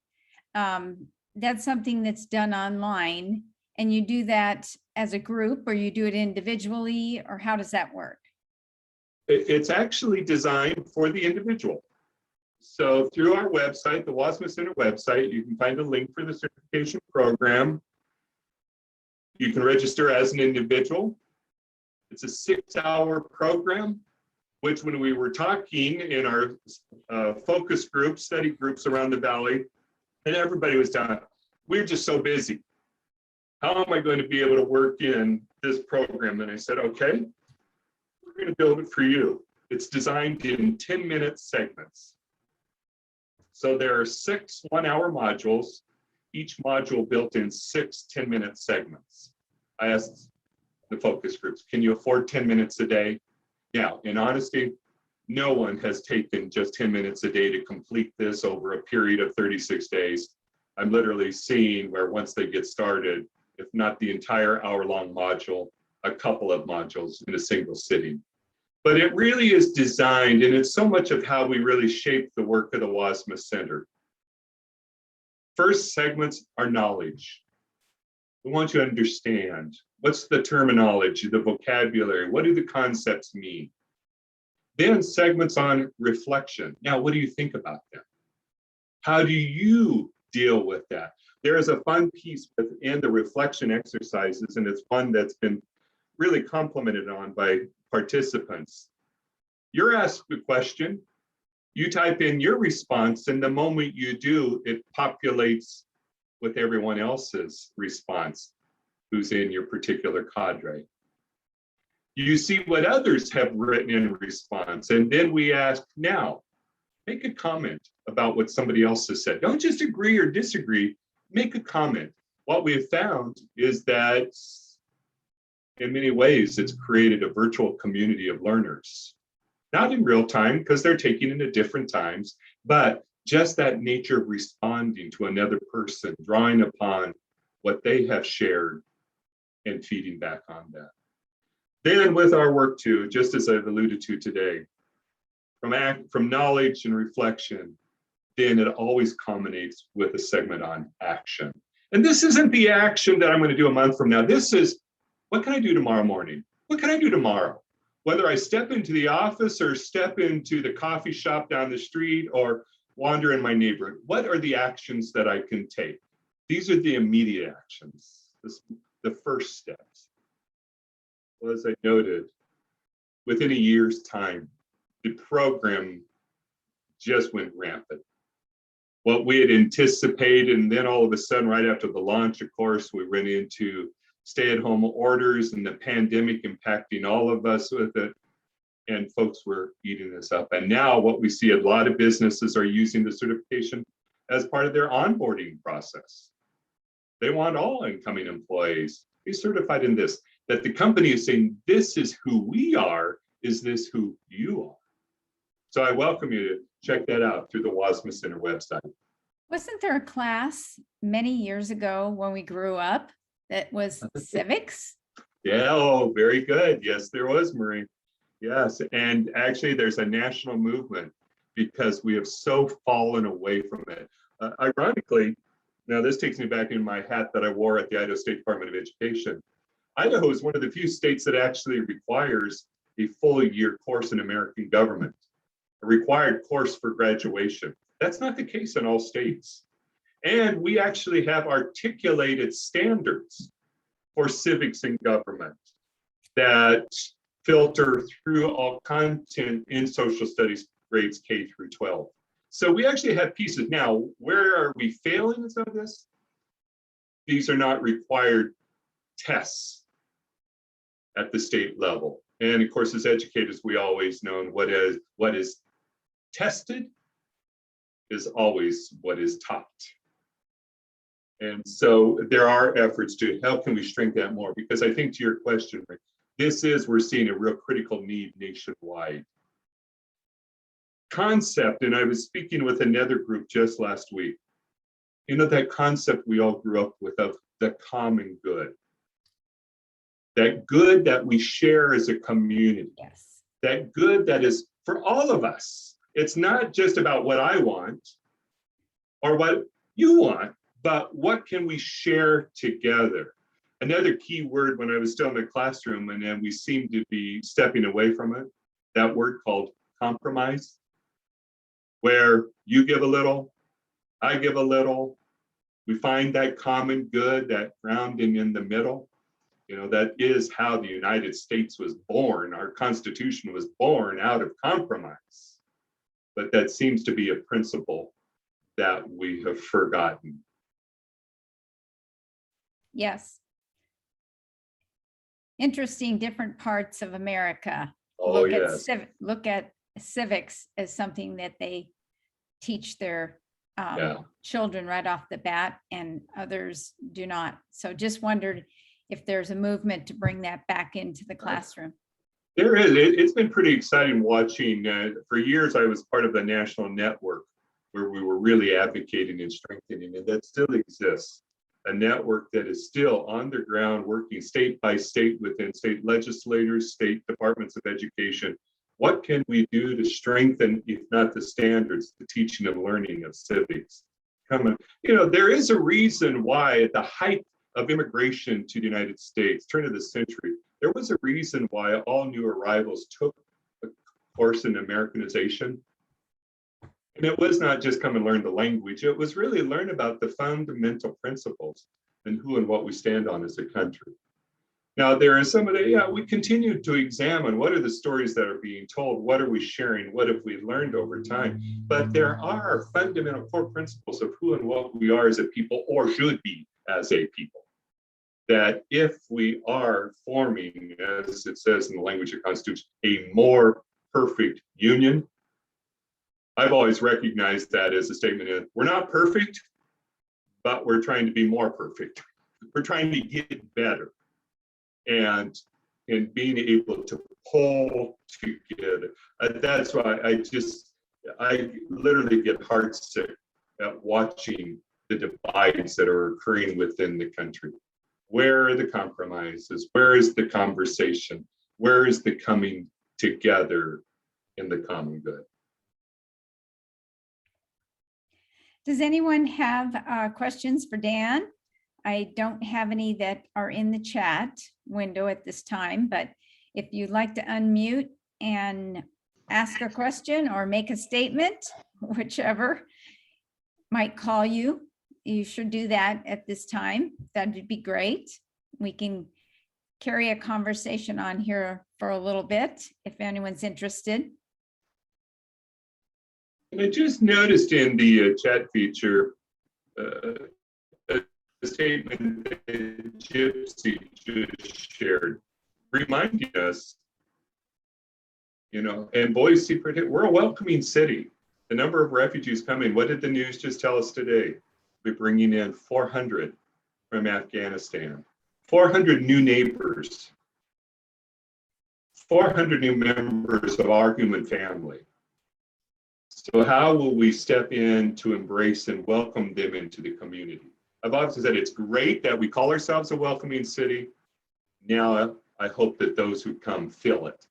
that's something that's done online, and you do that as a group, or you do it individually, or how does that work? It's actually designed for the individual. So through our website, the Wassmuth Center website, you can find a link for the certification program. You can register as an individual. It's a 6-hour program, which when we were talking in our focus groups, study groups around the valley, and everybody was done, we're just so busy. How am I going to be able to work in this program? And I said, okay, we're going to build it for you. It's designed in 10-minute segments. So there are 6 one-hour modules, each module built in 6 10-minute segments. I asked the focus groups, can you afford 10 minutes a day? Yeah, in honesty, no one has taken just 10 minutes a day to complete this over a period of 36 days. I'm literally seeing where once they get started, if not the entire hour-long module, a couple of modules in a single sitting. But it really is designed, and it's so much of how we really shape the work of the Wassmuth Center. First segments are knowledge. We want you to understand what's the terminology, the vocabulary, what do the concepts mean? Then segments on reflection. Now, what do you think about them? How do you deal with that? There is a fun piece within the reflection exercises, and it's one that's been really complimented on by participants. You're asked a question, you type in your response, and the moment you do, it populates with everyone else's response who's in your particular cadre. You see what others have written in response, and then we ask, now, make a comment about what somebody else has said. Don't just agree or disagree, make a comment. What we have found is that in many ways, it's created a virtual community of learners. Not in real time, because they're taking it at different times, but just that nature of responding to another person, drawing upon what they have shared and feeding back on that. Then with our work too, just as I've alluded to today, from knowledge and reflection, then it always culminates with a segment on action. And this isn't the action that I'm going to do a month from now. This is, what can I do tomorrow morning? What can I do tomorrow? Whether I step into the office or step into the coffee shop down the street or wander in my neighborhood, what are the actions that I can take? These are the immediate actions, the first steps. Well, as I noted, within a year's time, the program just went rampant. What we had anticipated, and then all of a sudden, right after the launch, of course, we went into stay-at-home orders and the pandemic impacting all of us with it, and folks were eating this up. And now what we see, a lot of businesses are using the certification as part of their onboarding process. They want all incoming employees be certified in this, that the company is saying, this is who we are, is this who you are? So I welcome you to check that out through the Wassmuth Center website. Wasn't there a class many years ago when we grew up that was civics? Yeah, oh, very good. Yes, there was, Marie. Yes, and actually there's a national movement because we have so fallen away from it. Ironically, now this takes me back in my hat that I wore at the Idaho State Department of Education. Idaho is one of the few states that actually requires a full year course in American government, a required course for graduation. That's not the case in all states. And we actually have articulated standards for civics and government that filter through all content in social studies grades K through 12. So we actually have pieces. Now, where are we failing in some of this? These are not required tests at the state level. And of course, as educators, we always know what is tested is always what is taught. And so there are efforts to how can we shrink that more? Because I think to your question, Rick, we're seeing a real critical need nationwide. Concept, and I was speaking with another group just last week, you know, that concept we all grew up with of the common good. That good that we share as a community. Yes. That good that is for all of us. It's not just about what I want or what you want, but what can we share together? Another key word when I was still in the classroom, and then we seem to be stepping away from it, that word called compromise, where you give a little, I give a little, we find that common good, that grounding in the middle. You know, that is how the United States was born. Our Constitution was born out of compromise. But that seems to be a principle that we have forgotten. Yes. Interesting, different parts of America. Oh, yes. Look at civics as something that they teach their children right off the bat, and others do not. So just wondered if there's a movement to bring that back into the classroom. There is. It's been pretty exciting watching. For years, I was part of the national network where we were really advocating and strengthening, and that still exists. A network that is still on the ground, working state by state within state legislators, state departments of education. What can we do to strengthen, if not the standards, the teaching and learning of civics? You know, there is a reason why at the height of immigration to the United States, turn of the century, there was a reason why all new arrivals took a course in Americanization. And it was not just come and learn the language, it was really learn about the fundamental principles and who and what we stand on as a country. Now, there is some of the, we continue to examine what are the stories that are being told, what are we sharing, what have we learned over time, but there are fundamental core principles of who and what we are as a people, or should be as a people. That if we are forming, as it says in the language of the Constitution, a more perfect union, I've always recognized that as a statement of, we're not perfect, but we're trying to be more perfect. We're trying to get better. And being able to pull together. That's why I literally get heartsick at watching the divides that are occurring within the country. Where are the compromises? Where is the conversation? Where is the coming together in the common good? Does anyone have questions for Dan? I don't have any that are in the chat window at this time, but if you'd like to unmute and ask a question or make a statement, whichever might call you, you should do that at this time. That would be great. We can carry a conversation on here for a little bit if anyone's interested. And I just noticed in the chat feature, the statement that Gypsy just shared, reminding us, you know, and Boise, we're a welcoming city. The number of refugees coming, what did the news just tell us today? We're bringing in 400 from Afghanistan, 400 new neighbors, 400 new members of our human family. So how will we step in to embrace and welcome them into the community? I've often said it's great that we call ourselves a welcoming city. Now I hope that those who come feel it,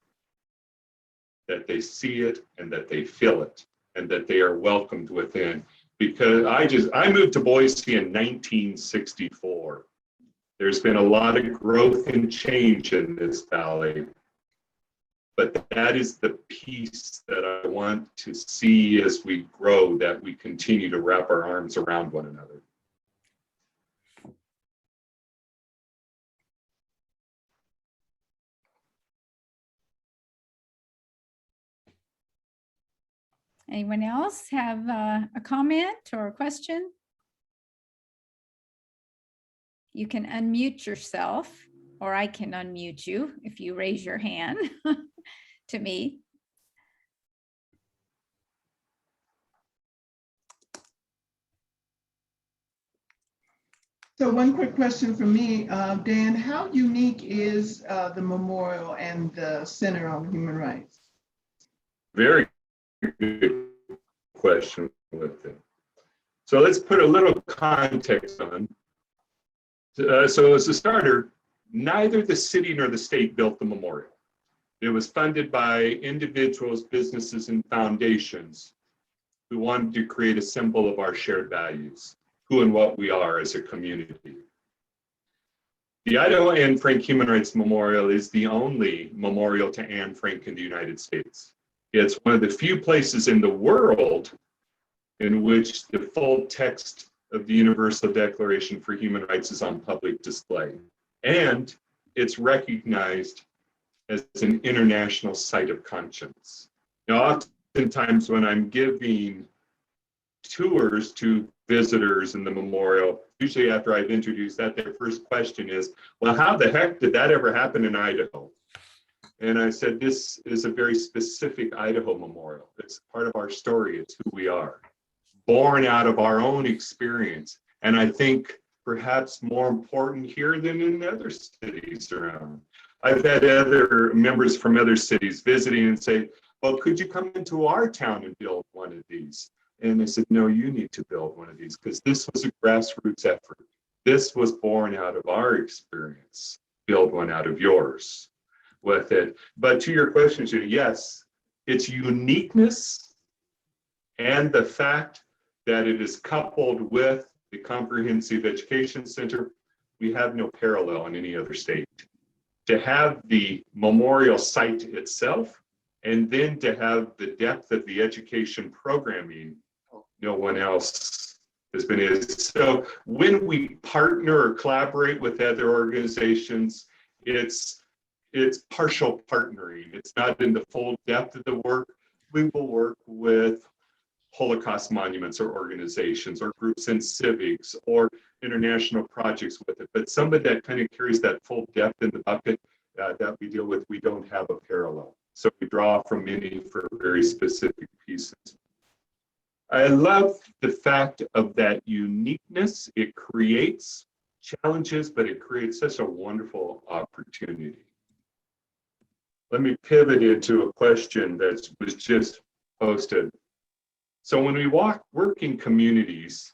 that they see it and that they feel it and that they are welcomed within. Because I moved to Boise in 1964. There's been a lot of growth and change in this valley. But that is the piece that I want to see as we grow, that we continue to wrap our arms around one another. Anyone else have a comment or a question? You can unmute yourself, or I can unmute you if you raise your hand to me. So one quick question from me, Dan, how unique is the memorial and the Center on Human Rights? Very good question with it. So let's put a little context on. So as a starter, neither the city nor the state built the memorial. It was funded by individuals, businesses, and foundations who wanted to create a symbol of our shared values, who and what we are as a community. The Idaho Anne Frank Human Rights Memorial is the only memorial to Anne Frank in the United States. It's one of the few places in the world in which the full text of the Universal Declaration for Human Rights is on public display. And it's recognized as an international site of conscience. Now, oftentimes when I'm giving tours to visitors in the memorial, usually after I've introduced that, their first question is, well, how the heck did that ever happen in Idaho? And I said, this is a very specific Idaho memorial. It's part of our story. It's who we are, born out of our own experience. And I think perhaps more important here than in other cities around. I've had other members from other cities visiting and say, well, could you come into our town and build one of these? And they said, no, you need to build one of these because this was a grassroots effort. This was born out of our experience. Build one out of yours with it. But to your question, Judy, yes, its uniqueness and the fact that it is coupled with the Comprehensive Education Center, we have no parallel in any other state. To have the memorial site itself, and then to have the depth of the education programming, no one else has been able. So when we partner or collaborate with other organizations, it's partial partnering. It's not in the full depth of the work. We will work with Holocaust monuments or organizations or groups in civics or international projects with it. But somebody that kind of carries that full depth in the bucket that we deal with, we don't have a parallel. So we draw from many for very specific pieces. I love the fact of that uniqueness. It creates challenges, but it creates such a wonderful opportunity. Let me pivot into a question that was just posted. So when we work in communities,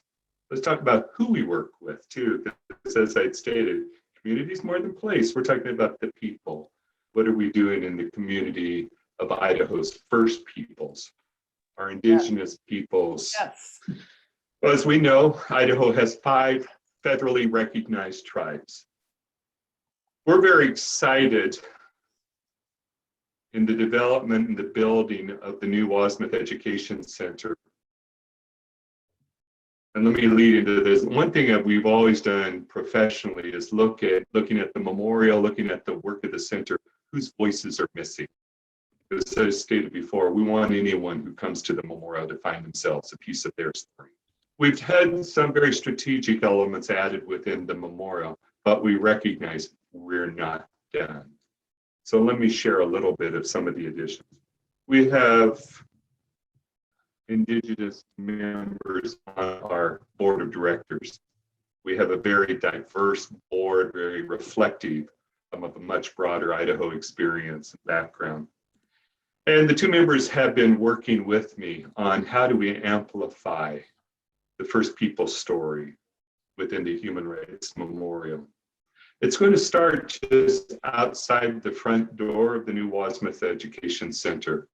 let's talk about who we work with too. As I stated, community is more than place. We're talking about the people. What are we doing in the community of Idaho's first peoples, our indigenous peoples? Yes. Well, as we know, Idaho has 5 federally recognized tribes. We're very excited in the development and the building of the new Wassmuth Education Center. And let me lead into this. One thing that we've always done professionally is looking at the memorial, looking at the work of the center, whose voices are missing. As I stated before, we want anyone who comes to the memorial to find themselves a piece of their story. We've had some very strategic elements added within the memorial, but we recognize we're not done. So let me share a little bit of some of the additions. We have Indigenous members on our board of directors. We have a very diverse board, very reflective of a much broader Idaho experience and background. And the 2 members have been working with me on how do we amplify the First People story within the Human Rights Memorial. It's going to start just outside the front door of the new Wassmuth Education Center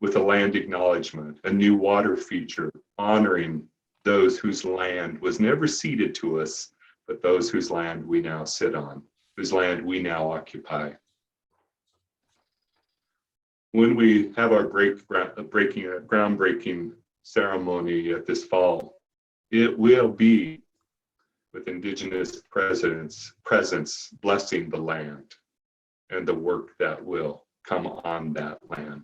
with a land acknowledgement, a new water feature honoring those whose land was never ceded to us, but those whose land we now sit on, whose land we now occupy. When we have our groundbreaking ceremony this fall, it will be with Indigenous presence blessing the land and the work that will come on that land.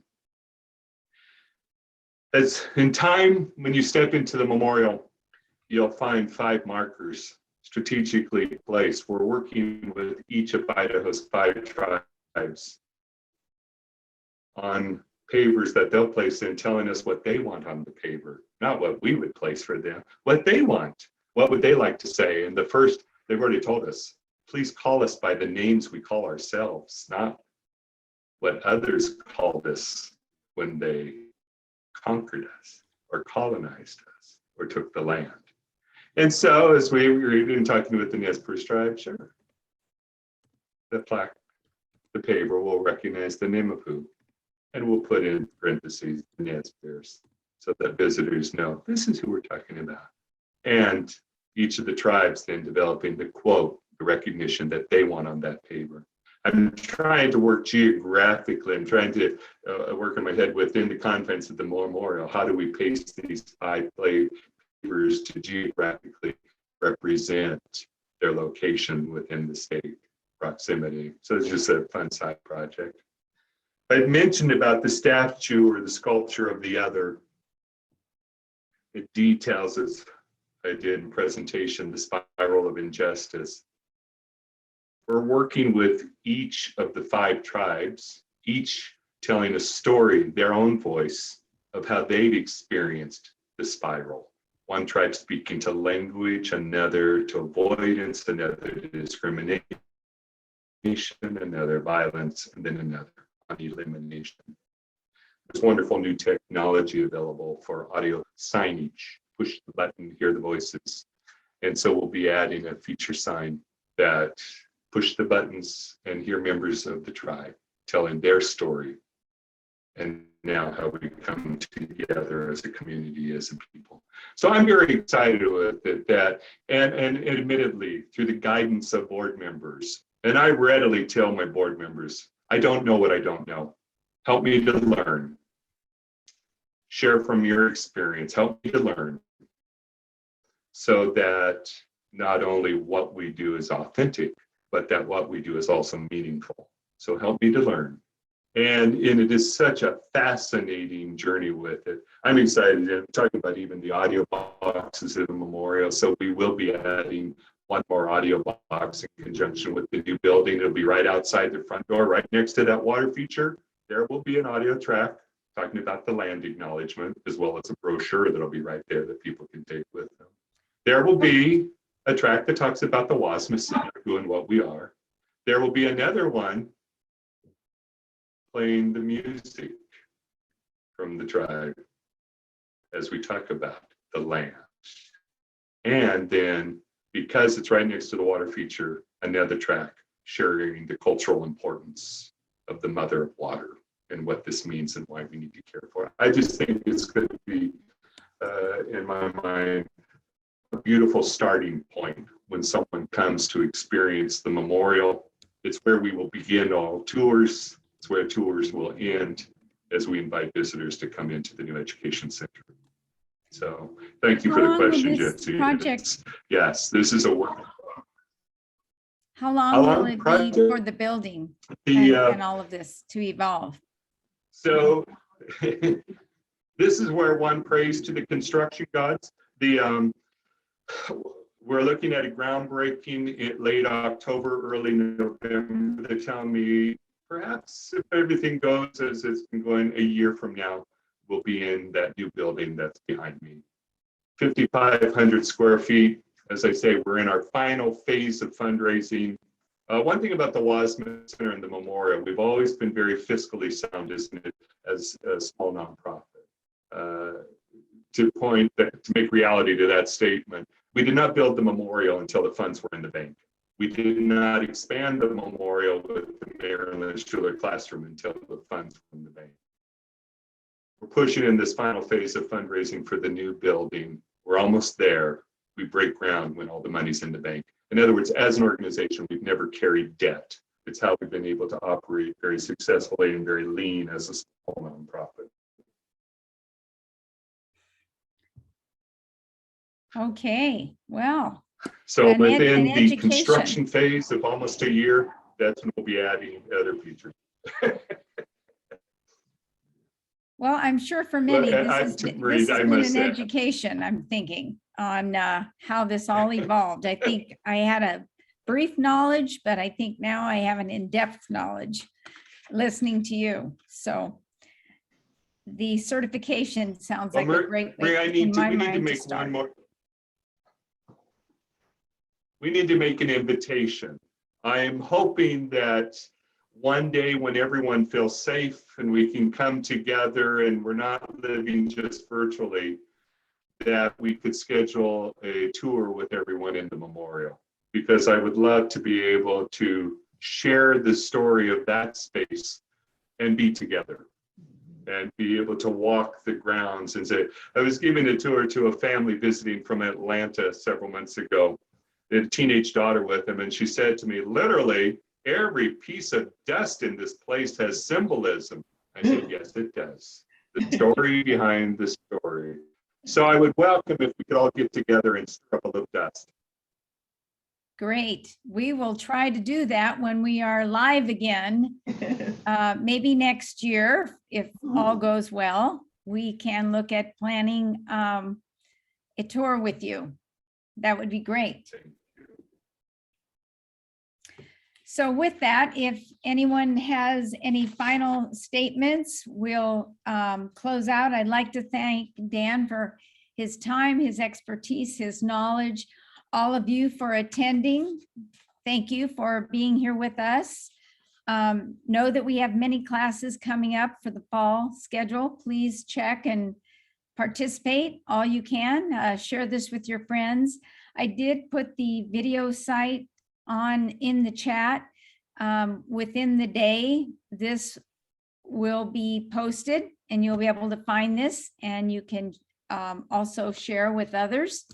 As in time, when you step into the memorial, you'll find 5 markers strategically placed. We're working with each of Idaho's 5 tribes on pavers that they'll place in, telling us what they want on the paver, not what we would place for them, what they want. What would they like to say? And the first, they've already told us, please call us by the names we call ourselves, not what others called us when they conquered us or colonized us or took the land. And so as we were even talking with the Nez Perce tribe, sure, the plaque, the paver will recognize the name of who, and we'll put in parentheses the Nez Perce so that visitors know this is who we're talking about. And each of the tribes then developing the quote, the recognition that they want on that paper. I'm trying to work geographically. I'm trying to work in my head within the confines of the memorial. How do we paste these 5 papers to geographically represent their location within the state proximity? So it's just a fun side project. I mentioned about the statue or the sculpture of the other. It details, as I did in presentation, the spiral of injustice. We're working with each of the 5 tribes, each telling a story, their own voice, of how they've experienced the spiral. One tribe speaking to language, another to avoidance, another to discrimination, another violence, and then another on elimination. There's wonderful new technology available for audio signage. Push the button, hear the voices. And so we'll be adding a feature sign that push the buttons and hear members of the tribe telling their story. And now how we come together as a community, as a people. So I'm very excited with that, and admittedly, through the guidance of board members, and I readily tell my board members, I don't know what I don't know. Help me to learn. Share from your experience, help me to learn. So that not only what we do is authentic, but that what we do is also meaningful. So help me to learn. And it is such a fascinating journey with it. I'm excited. I'm talking about even the audio boxes at the memorial. So we will be adding one more audio box in conjunction with the new building. It'll be right outside the front door, right next to that water feature. There will be an audio track talking about the land acknowledgement, as well as a brochure that'll be right there that people can take with them. There will be a track that talks about the Wassmuth Center, who and what we are. There will be another one playing the music from the tribe as we talk about the land. And then, because it's right next to the water feature, another track sharing the cultural importance of the mother of water and what this means and why we need to care for it. I just think it's going to be, in my mind, a beautiful starting point when someone comes to experience the memorial. It's where we will begin all tours. It's where tours will end as we invite visitors to come into the new education center. So thank you for the question, Jesse. Project, yes, this is a work. how long will it be for the building and all of this to evolve? So this is where one prays to the construction gods. We're looking at a groundbreaking in late October, early November. They tell me perhaps if everything goes as it's been going, a year from now, we'll be in that new building that's behind me. 5,500 square feet. As I say, we're in our final phase of fundraising. One thing about the Wassmuth Center and the memorial, we've always been very fiscally sound, isn't it, as a small nonprofit. To make reality to that statement, we did not build the memorial until the funds were in the bank. We did not expand the memorial with the Maryland Schuler classroom until the funds were in the bank. We're pushing in this final phase of fundraising for the new building. We're almost there. We break ground when all the money's in the bank. In other words, as an organization, we've never carried debt. It's how we've been able to operate very successfully and very lean as a small nonprofit. Okay, well. So within the construction phase of almost a year, that's when we'll be adding other features. Well, I'm sure for many, this has been an say. education, I'm thinking, on how this all evolved. I think I had a brief knowledge, but I think now I have an in-depth knowledge listening to you. So the certification sounds like a great way in my mind to start. We need to make an invitation. I'm hoping that one day when everyone feels safe and we can come together and we're not living just virtually, that we could schedule a tour with everyone in the memorial, because I would love to be able to share the story of that space and be together and be able to walk the grounds and say, I was giving a tour to a family visiting from Atlanta several months ago. a teenage daughter with him, and she said to me, literally, every piece of dust in this place has symbolism. I said, yes, it does. The story behind the story. So I would welcome if we could all get together and stir up a little dust. Great. We will try to do that when we are live again. Maybe next year, if all goes well, we can look at planning a tour with you. That would be great. So with that, if anyone has any final statements, we'll close out. I'd like to thank Dan for his time, his expertise, his knowledge, all of you for attending. Thank you for being here with us. Know that we have many classes coming up for the fall schedule. Please check and participate all you can. Share this with your friends. I did put the video site on in the chat. Within the day, this will be posted and you'll be able to find this, and you can also share with others.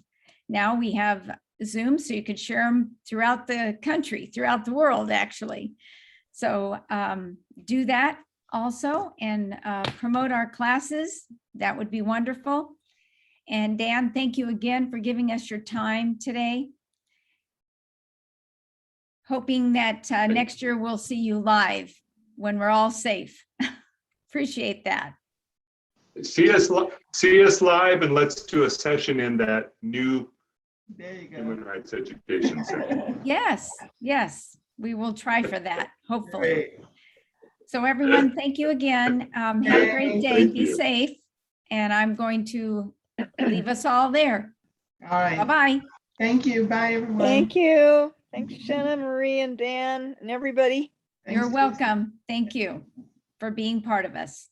Now we have Zoom, so you could share them throughout the country, throughout the world, actually. So do that also and promote our classes. That would be wonderful. And Dan, thank you again for giving us your time today. Hoping that next year we'll see you live when we're all safe. Appreciate that. See us live, and let's do a session in that new There you go. Human Rights Education Center. Yes, yes, we will try for that, hopefully. Great. So everyone, thank you again. Have a great day. Thank Be you. safe. And I'm going to leave us all there. All right. Bye-bye. Thank you. Bye, everyone. Thank you. Thanks, Shanna, Marie, and Dan, and everybody. You're Thanks, welcome. Thank you for being part of us.